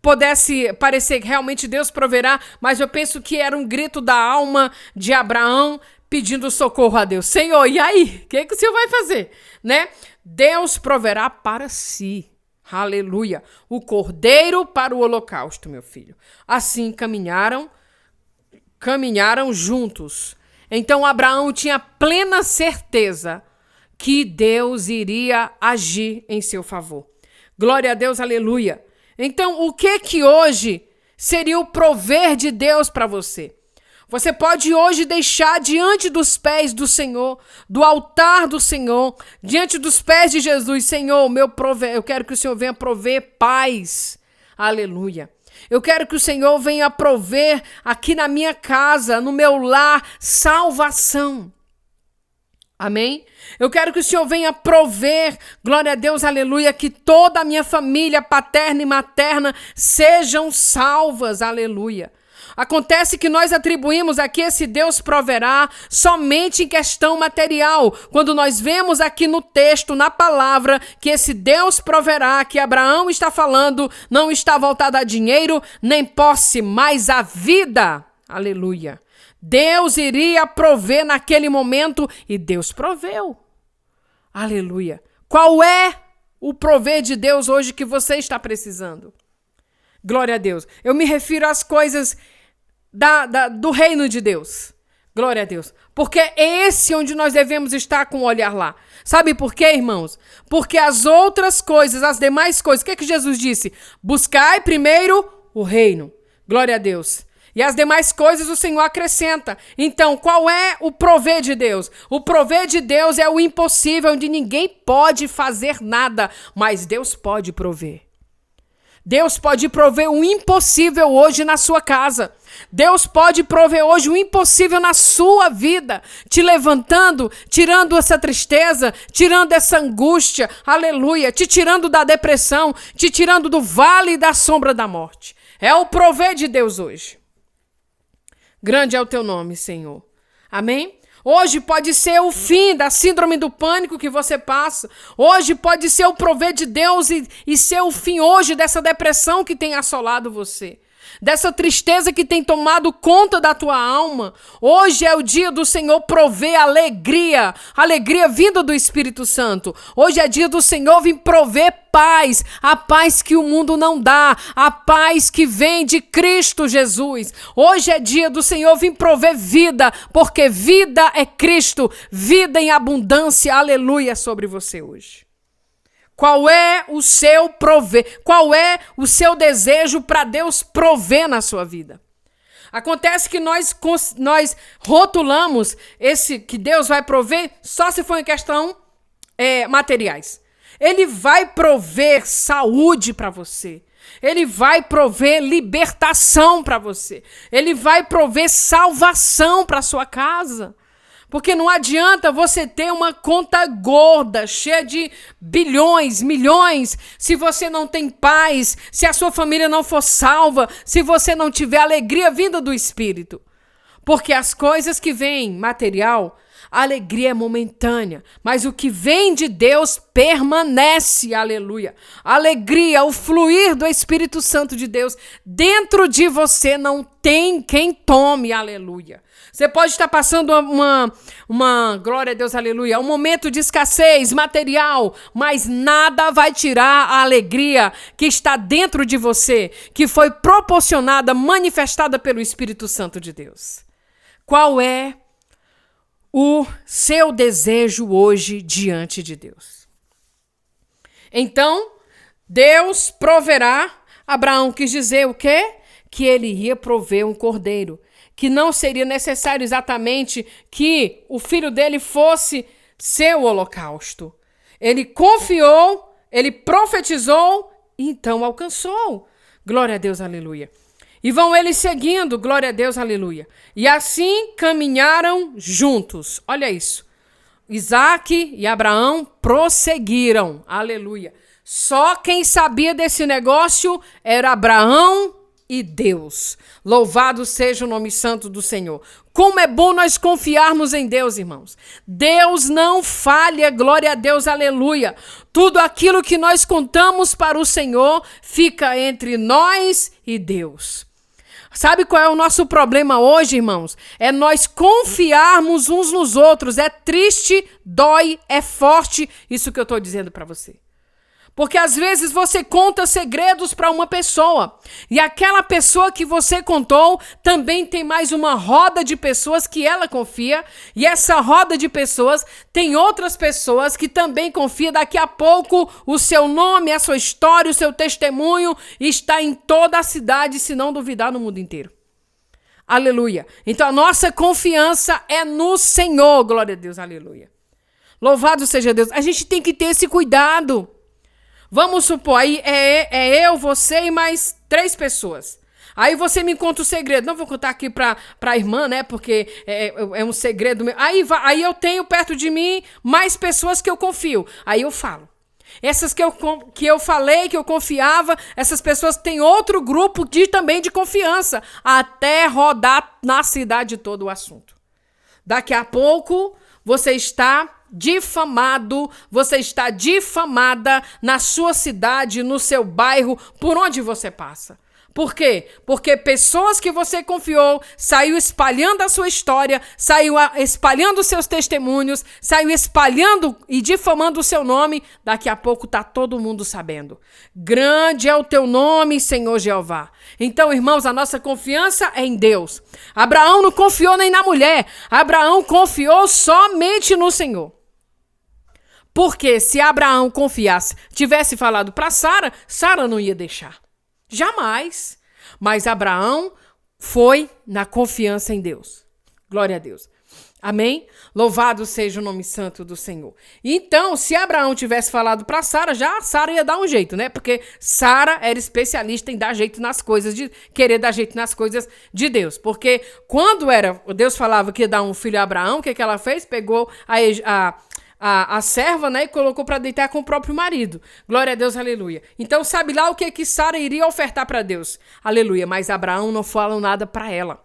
pudesse parecer que realmente Deus proverá, mas eu penso que era um grito da alma de Abraão pedindo socorro a Deus. Senhor, e aí? O que o Senhor vai fazer? Né? Deus proverá para si. Aleluia. O cordeiro para o holocausto, meu filho. Assim caminharam juntos. Então Abraão tinha plena certeza que Deus iria agir em seu favor. Glória a Deus, aleluia. Então, o que hoje seria o prover de Deus para você? Você pode hoje deixar diante dos pés do Senhor, do altar do Senhor, diante dos pés de Jesus, Senhor, eu quero que o Senhor venha prover paz. Aleluia. Eu quero que o Senhor venha prover aqui na minha casa, no meu lar, salvação. Amém? Eu quero que o Senhor venha prover, glória a Deus, aleluia, que toda a minha família paterna e materna sejam salvas, aleluia. Acontece que nós atribuímos aqui esse Deus proverá somente em questão material. Quando nós vemos aqui no texto, na palavra, que esse Deus proverá, que Abraão está falando, não está voltado a dinheiro, nem posse, mas a vida. Aleluia. Deus iria prover naquele momento e Deus proveu. Aleluia. Qual é o prover de Deus hoje que você está precisando? Glória a Deus. Eu me refiro às coisas do reino de Deus. Glória a Deus. Porque é esse onde nós devemos estar com o olhar lá. Sabe por quê, irmãos? Porque as outras coisas, as demais coisas, o que é que Jesus disse? Buscai primeiro o reino. Glória a Deus. E as demais coisas o Senhor acrescenta. Então, qual é o prover de Deus? O prover de Deus é o impossível, onde ninguém pode fazer nada, mas Deus pode prover. Deus pode prover o impossível hoje na sua casa. Deus pode prover hoje o impossível na sua vida, te levantando, tirando essa tristeza, tirando essa angústia, aleluia, te tirando da depressão, te tirando do vale da sombra da morte. É o prover de Deus hoje. Grande é o teu nome, Senhor. Amém? Hoje pode ser o fim da síndrome do pânico que você passa. Hoje pode ser o prover de Deus e ser o fim hoje dessa depressão que tem assolado você. Dessa tristeza que tem tomado conta da tua alma. Hoje é o dia do Senhor prover alegria. Alegria vinda do Espírito Santo. Hoje é dia do Senhor vir prover paz. A paz que o mundo não dá. A paz que vem de Cristo Jesus. Hoje é dia do Senhor vir prover vida. Porque vida é Cristo. Vida em abundância. Aleluia sobre você hoje. Qual é o seu prover? Qual é o seu desejo para Deus prover na sua vida? Acontece que nós rotulamos esse que Deus vai prover só se for em questão materiais. Ele vai prover saúde para você. Ele vai prover libertação para você. Ele vai prover salvação para sua casa. Porque não adianta você ter uma conta gorda, cheia de bilhões, milhões, se você não tem paz, se a sua família não for salva, se você não tiver alegria vinda do Espírito. Porque as coisas que vêm material, a alegria é momentânea, mas o que vem de Deus permanece, aleluia. A alegria, o fluir do Espírito Santo de Deus dentro de você não tem quem tome, aleluia. Você pode estar passando uma glória a Deus, aleluia, um momento de escassez material, mas nada vai tirar a alegria que está dentro de você, que foi proporcionada, manifestada pelo Espírito Santo de Deus. Qual é o seu desejo hoje diante de Deus? Então, Deus proverá. Abraão quis dizer o quê? Que ele ia prover um cordeiro. Que não seria necessário exatamente que o filho dele fosse seu holocausto. Ele confiou, ele profetizou e então alcançou. Glória a Deus, aleluia. E vão eles seguindo, glória a Deus, aleluia. E assim caminharam juntos. Olha isso. Isaac e Abraão prosseguiram, aleluia. Só quem sabia desse negócio era Abraão e Deus. Louvado seja o nome santo do Senhor. Como é bom nós confiarmos em Deus, irmãos. Deus não falha, glória a Deus, aleluia. Tudo aquilo que nós contamos para o Senhor fica entre nós e Deus. Sabe qual é o nosso problema hoje, irmãos? É nós confiarmos uns nos outros. É triste, dói, é forte isso que eu estou dizendo para você. Porque às vezes você conta segredos para uma pessoa e aquela pessoa que você contou também tem mais uma roda de pessoas que ela confia e essa roda de pessoas tem outras pessoas que também confiam. Daqui a pouco o seu nome, a sua história, o seu testemunho está em toda a cidade, se não duvidar, no mundo inteiro. Aleluia. Então a nossa confiança é no Senhor, glória a Deus, aleluia. Louvado seja Deus. A gente tem que ter esse cuidado. Vamos supor, aí é eu, você e mais 3 pessoas. Aí você me conta o segredo. Não vou contar aqui pra irmã, né? Porque é um segredo meu. Aí eu tenho perto de mim mais pessoas que eu confio. Aí eu falo. Essas que eu falei, que eu confiava, essas pessoas têm outro grupo também de confiança. Até rodar na cidade todo o assunto. Daqui a pouco você está difamado, você está difamada na sua cidade, no seu bairro, por onde você passa. Por quê? Porque pessoas que você confiou saiu espalhando a sua história, saiu espalhando os seus testemunhos, saiu espalhando e difamando o seu nome. Daqui a pouco está todo mundo sabendo. Grande é o teu nome, Senhor Jeová. Então, irmãos, a nossa confiança é em Deus. Abraão não confiou nem na mulher. Abraão confiou somente no Senhor. Porque se Abraão confiasse, tivesse falado para Sara, Sara não ia deixar. Jamais. Mas Abraão foi na confiança em Deus. Glória a Deus. Amém? Louvado seja o nome santo do Senhor. Então, se Abraão tivesse falado para Sara, já Sara ia dar um jeito, né? Porque Sara era especialista em dar jeito nas coisas, querer dar jeito nas coisas de Deus. Porque quando Deus falava que ia dar um filho a Abraão, o que ela fez? Pegou a serva, né, e colocou para deitar com o próprio marido. Glória a Deus, aleluia. Então, sabe lá o que Sara iria ofertar para Deus? Aleluia. Mas Abraão não falou nada para ela.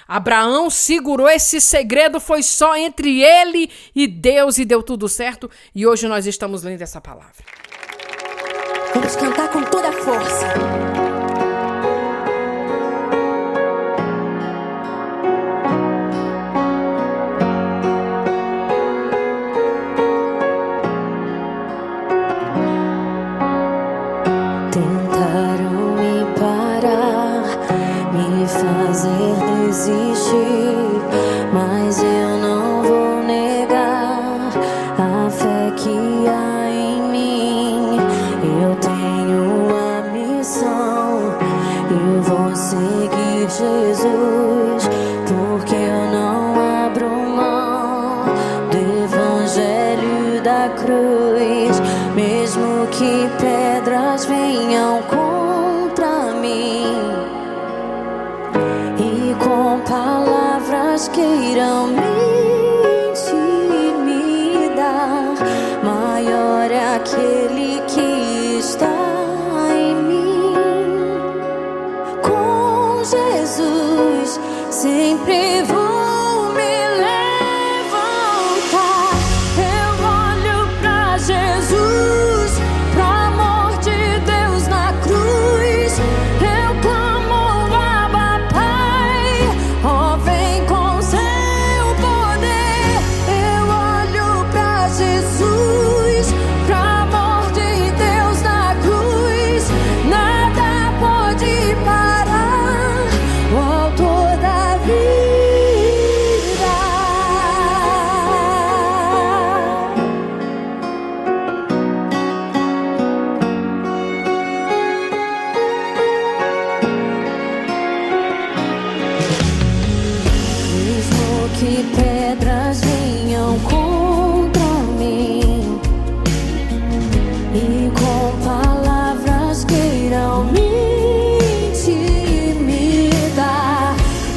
Abraão segurou esse segredo, foi só entre ele e Deus e deu tudo certo. E hoje nós estamos lendo essa palavra. Vamos cantar com toda a força. Tentaram me parar, me fazer desistir, mas eu não vou negar a fé que há em mim. Eu tenho a missão, eu vou seguir Jesus, porque eu não abro mão do evangelho da cruz, mesmo que pedras venham contra mim e com palavras queiram me intimidar, maior é aquele que está em mim. Com Jesus sempre vou me levantar. Eu olho pra Jesus, pro amor de Deus na cruz. Eu clamo, Abba, Pai, ó, vem com seu poder. Eu olho pra Jesus, pro amor de Deus na cruz. Nada pode parar o autor da vida. Mesmo que pedras venham contra mim e com palavras queiram me intimidar,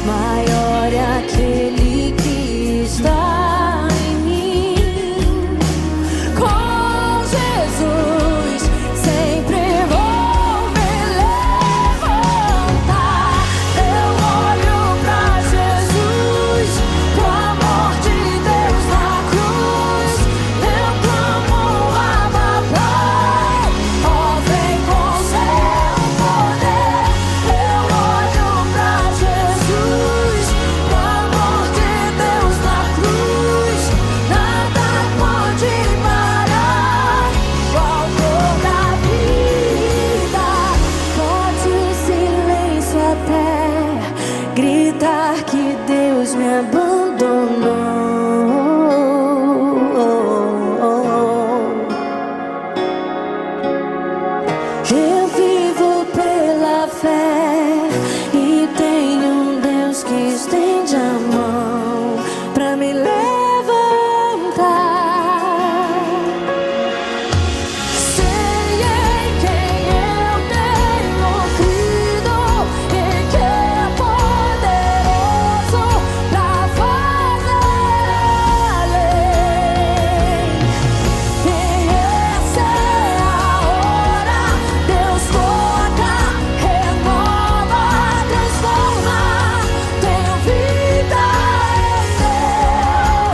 maior é aquele que está em mim. Com Jesus sempre vou me levantar. Eu olho pra Jesus, pro amor de Deus na cruz. Eu clamo, Abba, Pai, ó, vem com seu poder. Eu olho pra Jesus, pro amor de Deus na cruz. Nada pode parar o autor da vida. Pode o silêncio até gritar que Deus me abandonou. Eu vivo pela fé e tenho um Deus que estende a mão pra me levantar. Sei em quem eu tenho crido e que é poderoso pra fazer além. E essa é a hora, Deus toca, renova, transforma. Tenho vida em Deus.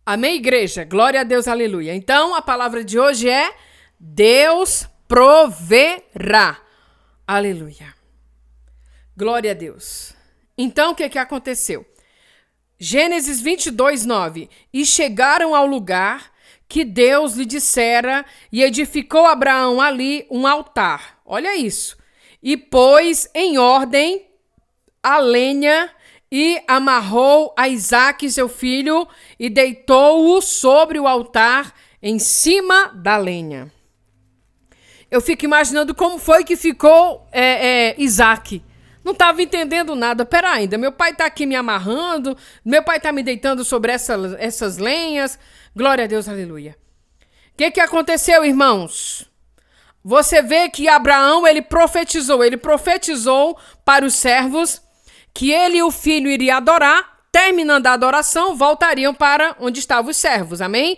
Amém, igreja? Glória a Deus, aleluia. Então, a palavra de hoje é Deus proverá. Aleluia. Glória a Deus. Então, o que aconteceu? Gênesis 22, 9. E chegaram ao lugar que Deus lhe dissera e edificou Abraão ali um altar. Olha isso. E pôs em ordem a lenha e amarrou a Isaque, seu filho, e deitou-o sobre o altar em cima da lenha. Eu fico imaginando como foi que ficou Isaque. Não estava entendendo nada. Pera ainda, meu pai está aqui me amarrando, meu pai está me deitando sobre essas lenhas. Glória a Deus, aleluia. O que aconteceu, irmãos? Você vê que Abraão, ele profetizou para os servos que ele e o filho iriam adorar, terminando a adoração, voltariam para onde estavam os servos, amém?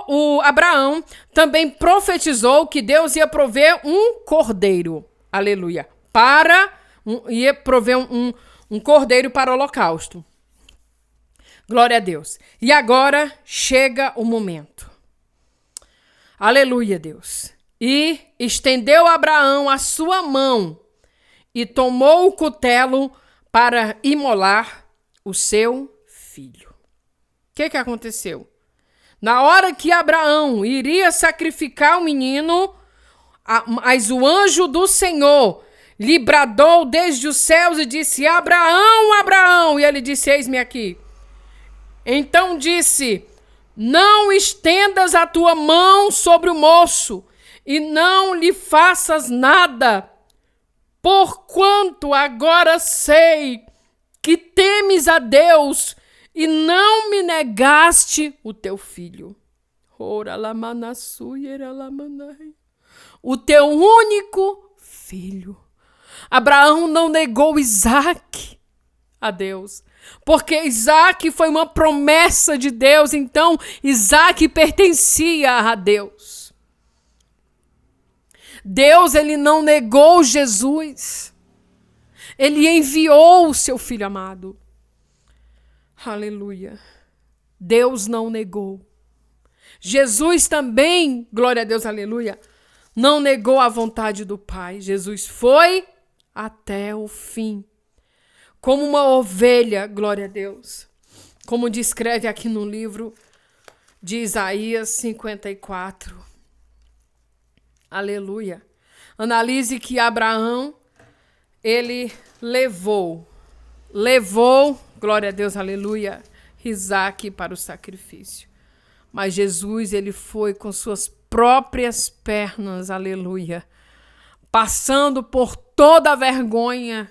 O Abraão também profetizou que Deus ia prover um cordeiro, aleluia, ia prover um cordeiro para o holocausto. Glória a Deus. E agora chega o momento. Aleluia, Deus. E estendeu Abraão a sua mão e tomou o cutelo para imolar o seu filho. O que aconteceu? Na hora que Abraão iria sacrificar o menino, mas o anjo do Senhor lhe bradou desde os céus e disse: Abraão, Abraão! E ele disse: eis-me aqui. Então disse: não estendas a tua mão sobre o moço e não lhe faças nada, porquanto agora sei que temes a Deus e não me negaste o teu filho. O teu único filho. Abraão não negou Isaque a Deus, porque Isaque foi uma promessa de Deus, então Isaque pertencia a Deus. Deus, ele não negou Jesus. Ele enviou o seu filho amado. Aleluia. Deus não negou. Jesus também, glória a Deus, aleluia, não negou a vontade do Pai. Jesus foi até o fim. Como uma ovelha, glória a Deus. Como descreve aqui no livro de Isaías 54. Aleluia. Analise que Abraão, ele levou, glória a Deus, aleluia, Isaque para o sacrifício. Mas Jesus, ele foi com suas próprias pernas, aleluia, passando por toda a vergonha,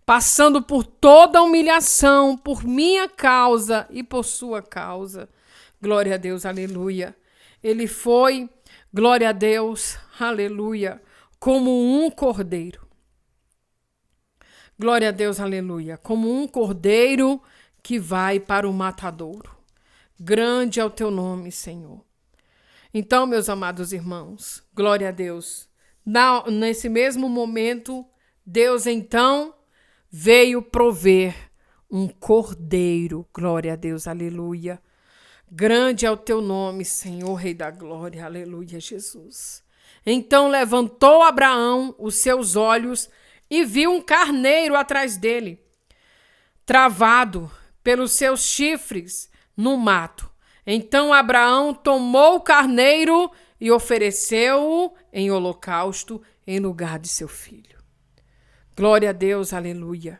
passando por toda a humilhação, por minha causa e por sua causa. Glória a Deus, aleluia. Ele foi, glória a Deus, aleluia, como um cordeiro. Glória a Deus, aleluia, como um cordeiro que vai para o matadouro. Grande é o teu nome, Senhor. Então, meus amados irmãos, glória a Deus. Nesse mesmo momento, Deus então veio prover um cordeiro. Glória a Deus, aleluia. Grande é o teu nome, Senhor, Rei da glória, aleluia, Jesus. Então levantou Abraão os seus olhos e viu um carneiro atrás dele, travado pelos seus chifres no mato. Então Abraão tomou o carneiro e ofereceu-o em holocausto em lugar de seu filho. Glória a Deus, aleluia.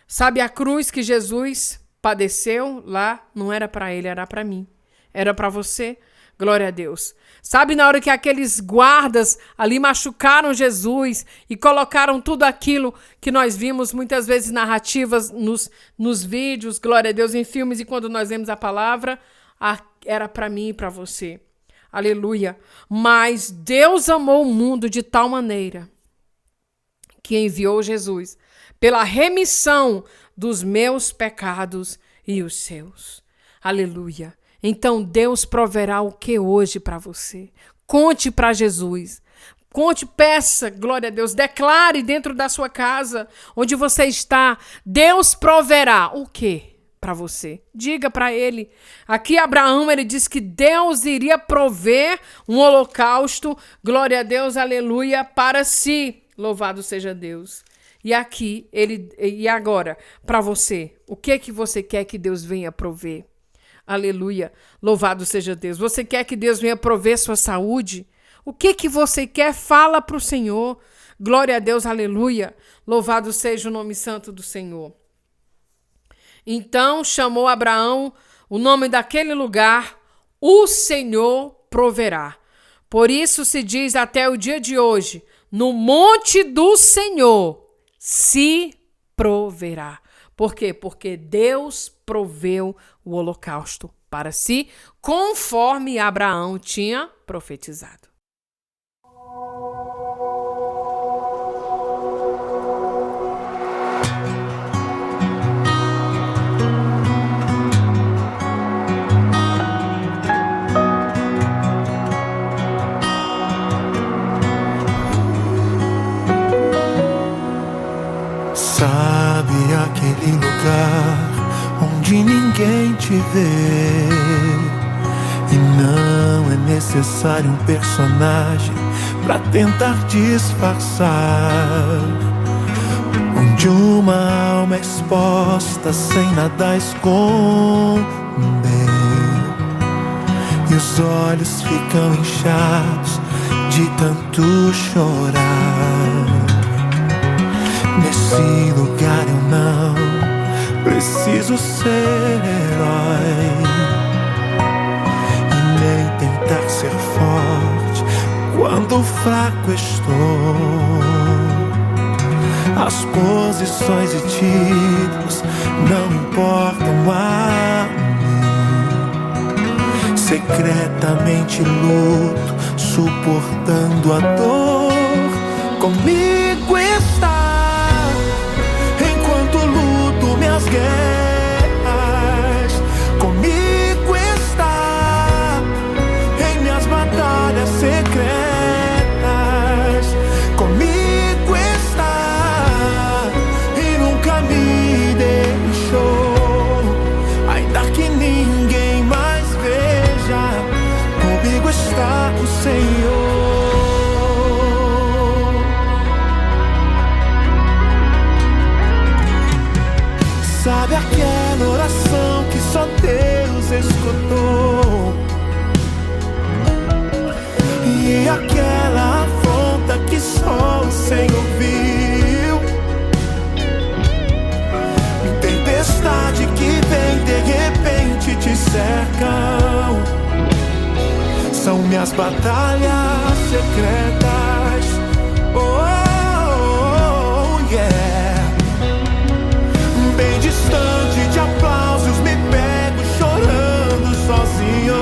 Sabe a cruz que Jesus padeceu lá? Não era para ele, era para mim. Era para você. Glória a Deus. Sabe na hora que aqueles guardas ali machucaram Jesus e colocaram tudo aquilo que nós vimos muitas vezes narrativas nos vídeos, glória a Deus, em filmes, e quando nós lemos a palavra, era para mim e para você. Aleluia. Mas Deus amou o mundo de tal maneira que enviou Jesus pela remissão dos meus pecados e os seus. Aleluia. Então Deus proverá o que hoje para você? Conte para Jesus. Conte, peça, glória a Deus. Declare dentro da sua casa, onde você está. Deus proverá o que para você. Diga para ele. Aqui Abraão, ele diz que Deus iria prover um holocausto, glória a Deus, aleluia, para si. Louvado seja Deus. E aqui, e agora, para você, o que você quer que Deus venha prover? Aleluia, louvado seja Deus. Você quer que Deus venha prover sua saúde? O que você quer? Fala para o Senhor. Glória a Deus, aleluia. Louvado seja o nome santo do Senhor. Então chamou Abraão o nome daquele lugar, o Senhor proverá. Por isso se diz até o dia de hoje, no monte do Senhor se proverá. Por quê? Porque Deus proveu o holocausto para si, conforme Abraão tinha profetizado. Sabe aquele lugar onde ninguém te vê e não é necessário um personagem pra tentar disfarçar, onde uma alma é exposta sem nada a esconder e os olhos ficam inchados de tanto chorar. Nesse lugar eu não preciso ser herói e nem tentar ser forte quando fraco estou. As posições e títulos não importam a mim. Secretamente luto, suportando a dor. Comigo está minhas guerras, comigo está em minhas batalhas secretas, comigo está e nunca me deixou, ainda que ninguém mais veja, comigo está o Senhor. Sabe aquela oração que só Deus escutou? E aquela afronta que só o Senhor viu? Tempestade que vem de repente te cercam. São minhas batalhas secretas. Oh, yeah. Bem distante de aplausos, me pego chorando sozinho.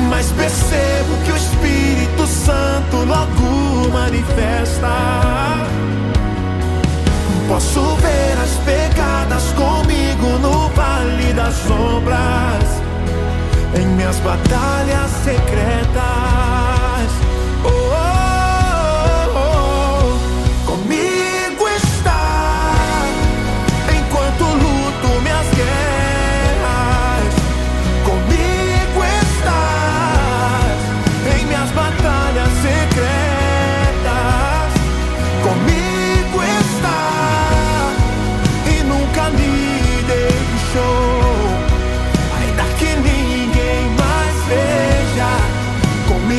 Mas percebo que o Espírito Santo logo manifesta. Posso ver as pegadas comigo no vale das sombras, em minhas batalhas secretas. Comigo está enquanto luto minhas guerras. Comigo está em minhas batalhas secretas. Comigo está e nunca me deixou, ainda que ninguém mais veja. Comigo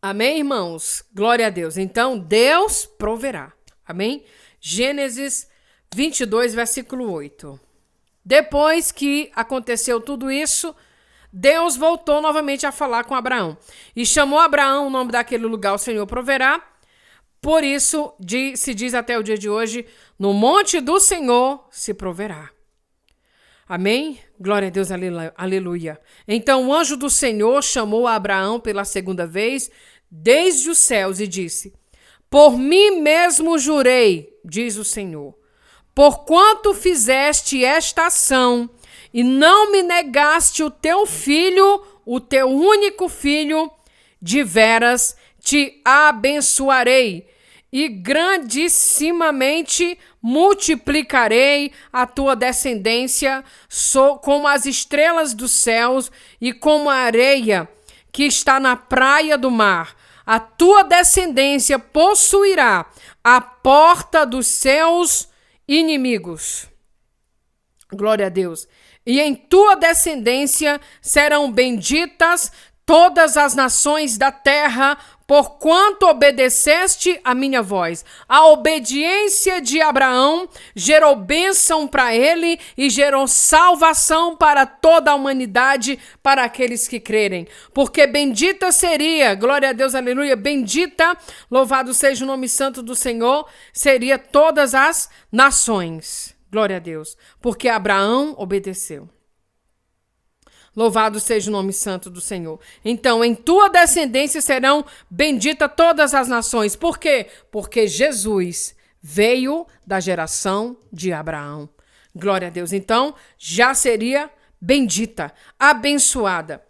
Amém, irmãos? Glória a Deus. Então, Deus proverá. Amém? Gênesis 22, versículo 8. Depois que aconteceu tudo isso, Deus voltou novamente a falar com Abraão. E chamou Abraão, o nome daquele lugar, o Senhor proverá. Por isso, se diz até o dia de hoje, no monte do Senhor se proverá. Amém? Glória a Deus, aleluia. Então o anjo do Senhor chamou a Abraão pela segunda vez, desde os céus, e disse: por mim mesmo jurei, diz o Senhor, porquanto fizeste esta ação e não me negaste o teu filho, o teu único filho, de veras te abençoarei e grandissimamente multiplicarei a tua descendência como as estrelas dos céus e como a areia que está na praia do mar. A tua descendência possuirá a porta dos seus inimigos. Glória a Deus. E em tua descendência serão benditas todas as nações da terra, porquanto obedeceste a minha voz. A obediência de Abraão gerou bênção para ele e gerou salvação para toda a humanidade, para aqueles que crerem. Porque bendita seria, glória a Deus, aleluia, bendita, louvado seja o nome santo do Senhor, seria todas as nações. Glória a Deus, porque Abraão obedeceu. Louvado seja o nome santo do Senhor. Então, em tua descendência serão benditas todas as nações. Por quê? Porque Jesus veio da geração de Abraão. Glória a Deus. Então, já seria bendita, abençoada.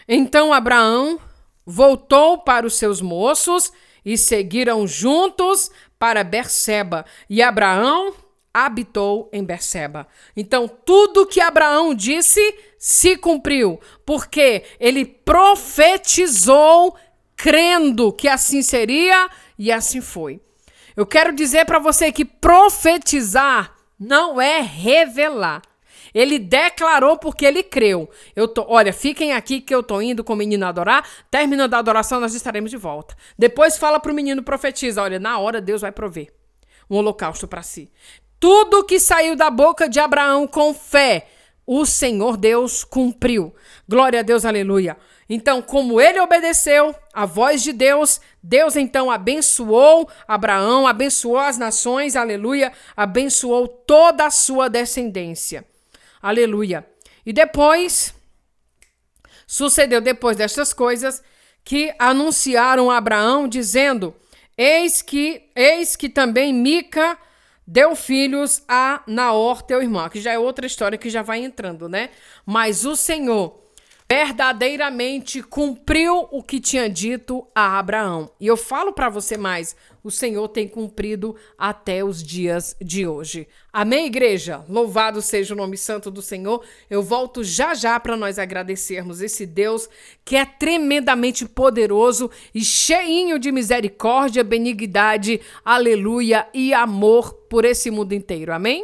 Então, Abraão voltou para os seus moços e seguiram juntos para Berseba. E Abraão habitou em Berseba. Então, tudo que Abraão disse se cumpriu, porque ele profetizou crendo que assim seria e assim foi. Eu quero dizer para você que profetizar não é revelar. Ele declarou porque ele creu. Olha, fiquem aqui que eu tô indo com o menino adorar. Terminando a adoração, nós estaremos de volta. Depois fala pro menino, profetiza. Olha, na hora Deus vai prover um holocausto para si. Tudo que saiu da boca de Abraão com fé, o Senhor Deus cumpriu. Glória a Deus, aleluia. Então, como ele obedeceu a voz de Deus, Deus então abençoou Abraão, abençoou as nações, aleluia, abençoou toda a sua descendência. Aleluia. E depois, sucedeu depois destas coisas, que anunciaram a Abraão, dizendo: eis que também Mica deu filhos a Naor, teu irmão. Aqui já é outra história que já vai entrando, né? Mas o Senhor verdadeiramente cumpriu o que tinha dito a Abraão. E eu falo para você mais, o Senhor tem cumprido até os dias de hoje. Amém, igreja? Louvado seja o nome santo do Senhor. Eu volto já já para nós agradecermos esse Deus que é tremendamente poderoso e cheinho de misericórdia, benignidade, aleluia, e amor por esse mundo inteiro. Amém?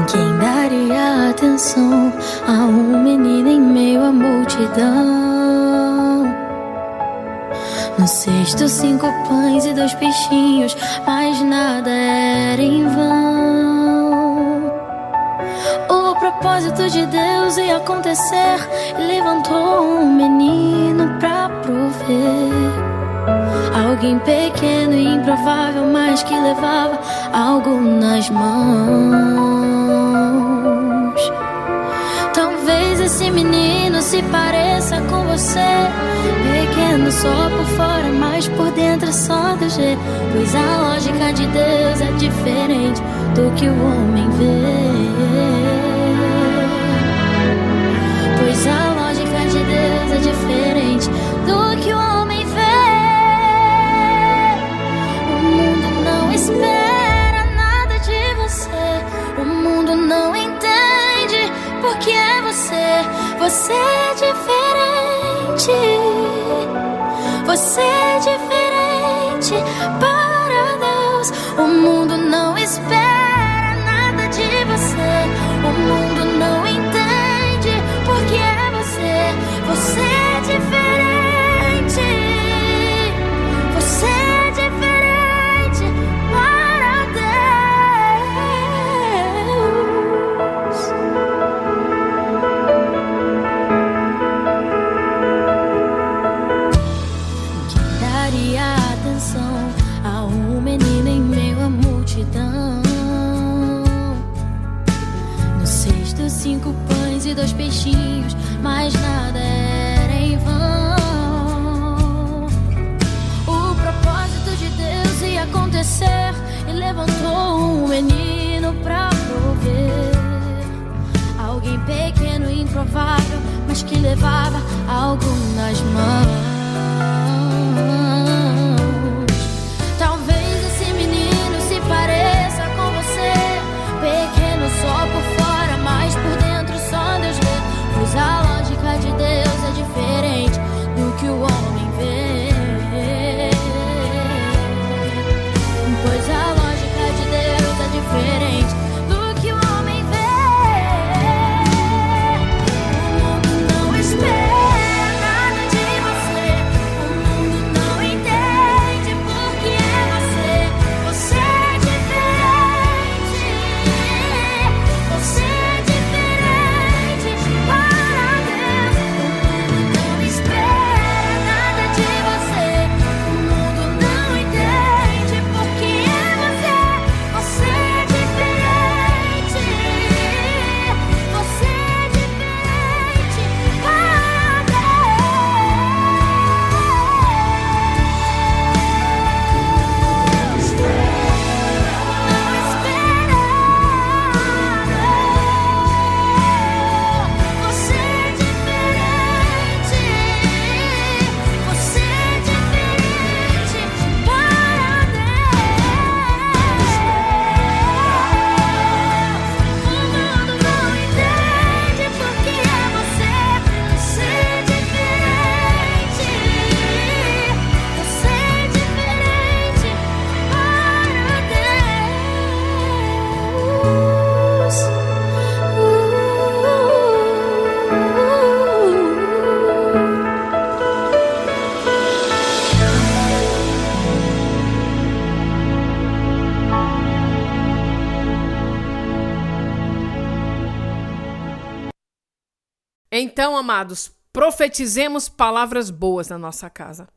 Quem daria atenção a um menino em meio à multidão? No cesto 5 pães e 2 peixinhos, mas nada era em vão. O propósito de Deus ia acontecer, e levantou um menino pra prover. Alguém pequeno e improvável, mas que levava algo nas mãos. Talvez esse menino se pareça com você, pequeno só por fora, mas por dentro é só do jeito. Pois a lógica de Deus é diferente do que o homem vê. Pois a lógica de Deus é diferente do que o homem vê. O mundo não espera nada de você. O mundo não entende porque é você. Você é diferente. Você é diferente para Deus. O mundo não espera nada de você. O 5 pães e 2 peixinhos, mas nada era em vão. O propósito de Deus ia acontecer e levantou um menino pra prover. Alguém pequeno e improvável, mas que levava algo nas mãos. Talvez esse menino se pareça com você, pequeno só por fora, mas por dentro só Deus vê. Pois a lógica de Deus é diferente do que o homem vê. Pois a lógica de Deus é diferente do que o homem vê. O mundo não espera nada de você. O mundo não entende por que é você. Você é diferente. Você é diferente para Deus. O mundo não espera nada de você. O mundo não entende por que é você. Você é diferente. Você é diferente para Deus. Não espera. Você é diferente. Você é diferente para Deus. O mundo não entende por que é você. Você é diferente. Você é diferente para Deus. Então, amados, profetizemos palavras boas na nossa casa,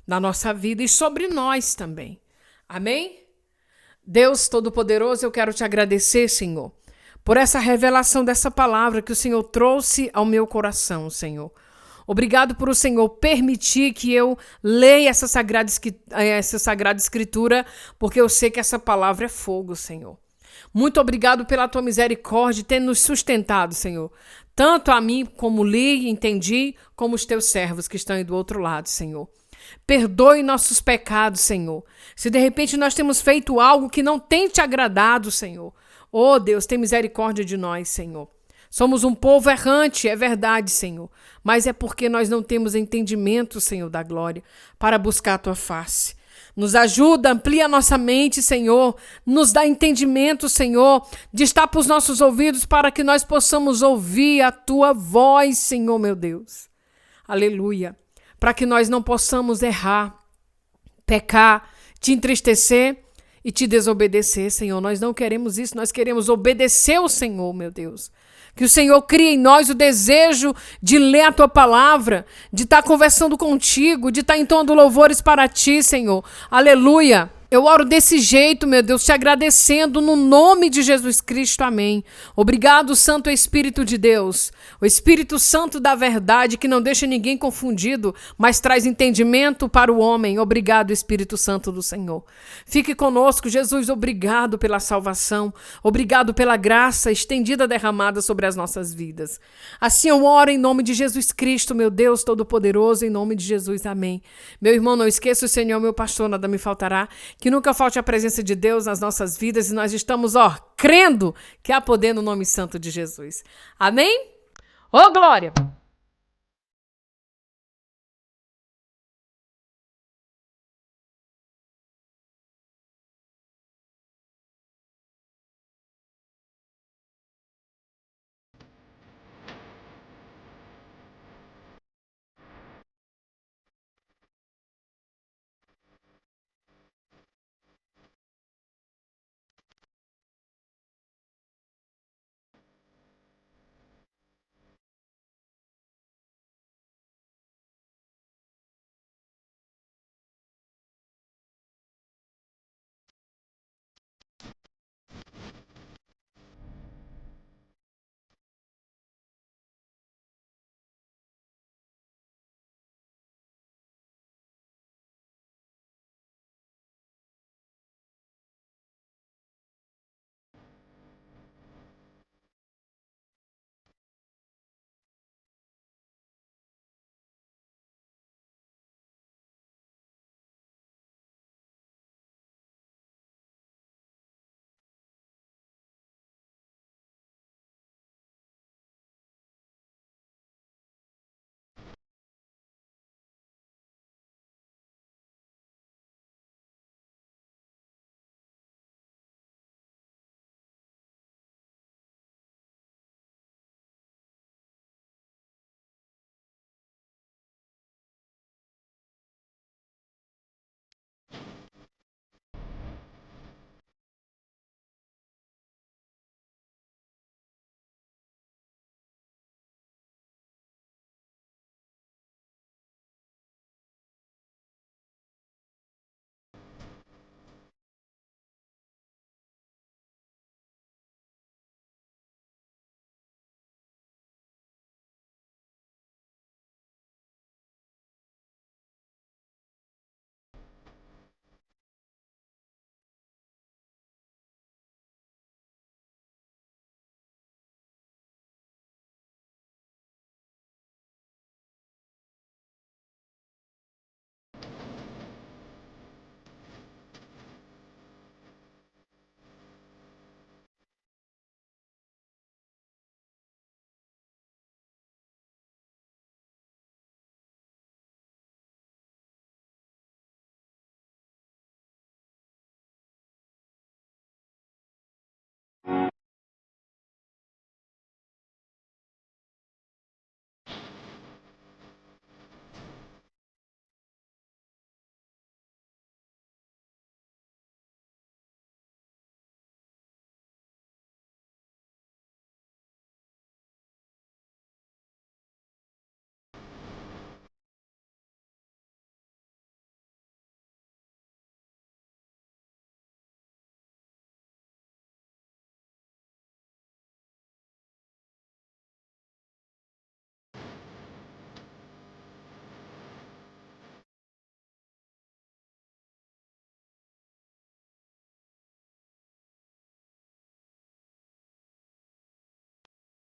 na nossa vida e sobre nós também. Amém? Deus Todo-Poderoso, eu quero te agradecer, Senhor, por essa revelação dessa palavra que o Senhor trouxe ao meu coração, Senhor. Obrigado por o Senhor permitir que eu leia essa sagrada escritura, porque eu sei que essa palavra é fogo, Senhor. Muito obrigado pela tua misericórdia de ter nos sustentado, Senhor. Tanto a mim, como li e entendi, como os teus servos que estão aí do outro lado, Senhor. Perdoe nossos pecados, Senhor. Se de repente nós temos feito algo que não tem te agradado, Senhor. Oh, Deus, tem misericórdia de nós, Senhor. Somos um povo errante, é verdade, Senhor. Mas é porque nós não temos entendimento, Senhor da glória, para buscar a tua face. Nos ajuda, amplia a nossa mente, Senhor. Nos dá entendimento, Senhor. Destapa os nossos ouvidos para que nós possamos ouvir a tua voz, Senhor, meu Deus. Aleluia. Para que nós não possamos errar, pecar, te entristecer e te desobedecer, Senhor. Nós não queremos isso, nós queremos obedecer ao Senhor, meu Deus. Que o Senhor crie em nós o desejo de ler a tua palavra, de estar conversando contigo, de estar entoando louvores para ti, Senhor. Aleluia. Eu oro desse jeito, meu Deus, te agradecendo no nome de Jesus Cristo. Amém. Obrigado, Santo Espírito de Deus. O Espírito Santo da verdade que não deixa ninguém confundido, mas traz entendimento para o homem. Obrigado, Espírito Santo do Senhor. Fique conosco, Jesus. Obrigado pela salvação. Obrigado pela graça estendida, derramada sobre as nossas vidas. Assim eu oro em nome de Jesus Cristo, meu Deus Todo-Poderoso, em nome de Jesus. Amém. Meu irmão, não esqueça o Senhor, meu pastor, nada me faltará. Que nunca falte a presença de Deus nas nossas vidas e nós estamos, crendo que há poder no nome santo de Jesus. Amém? Ô, glória!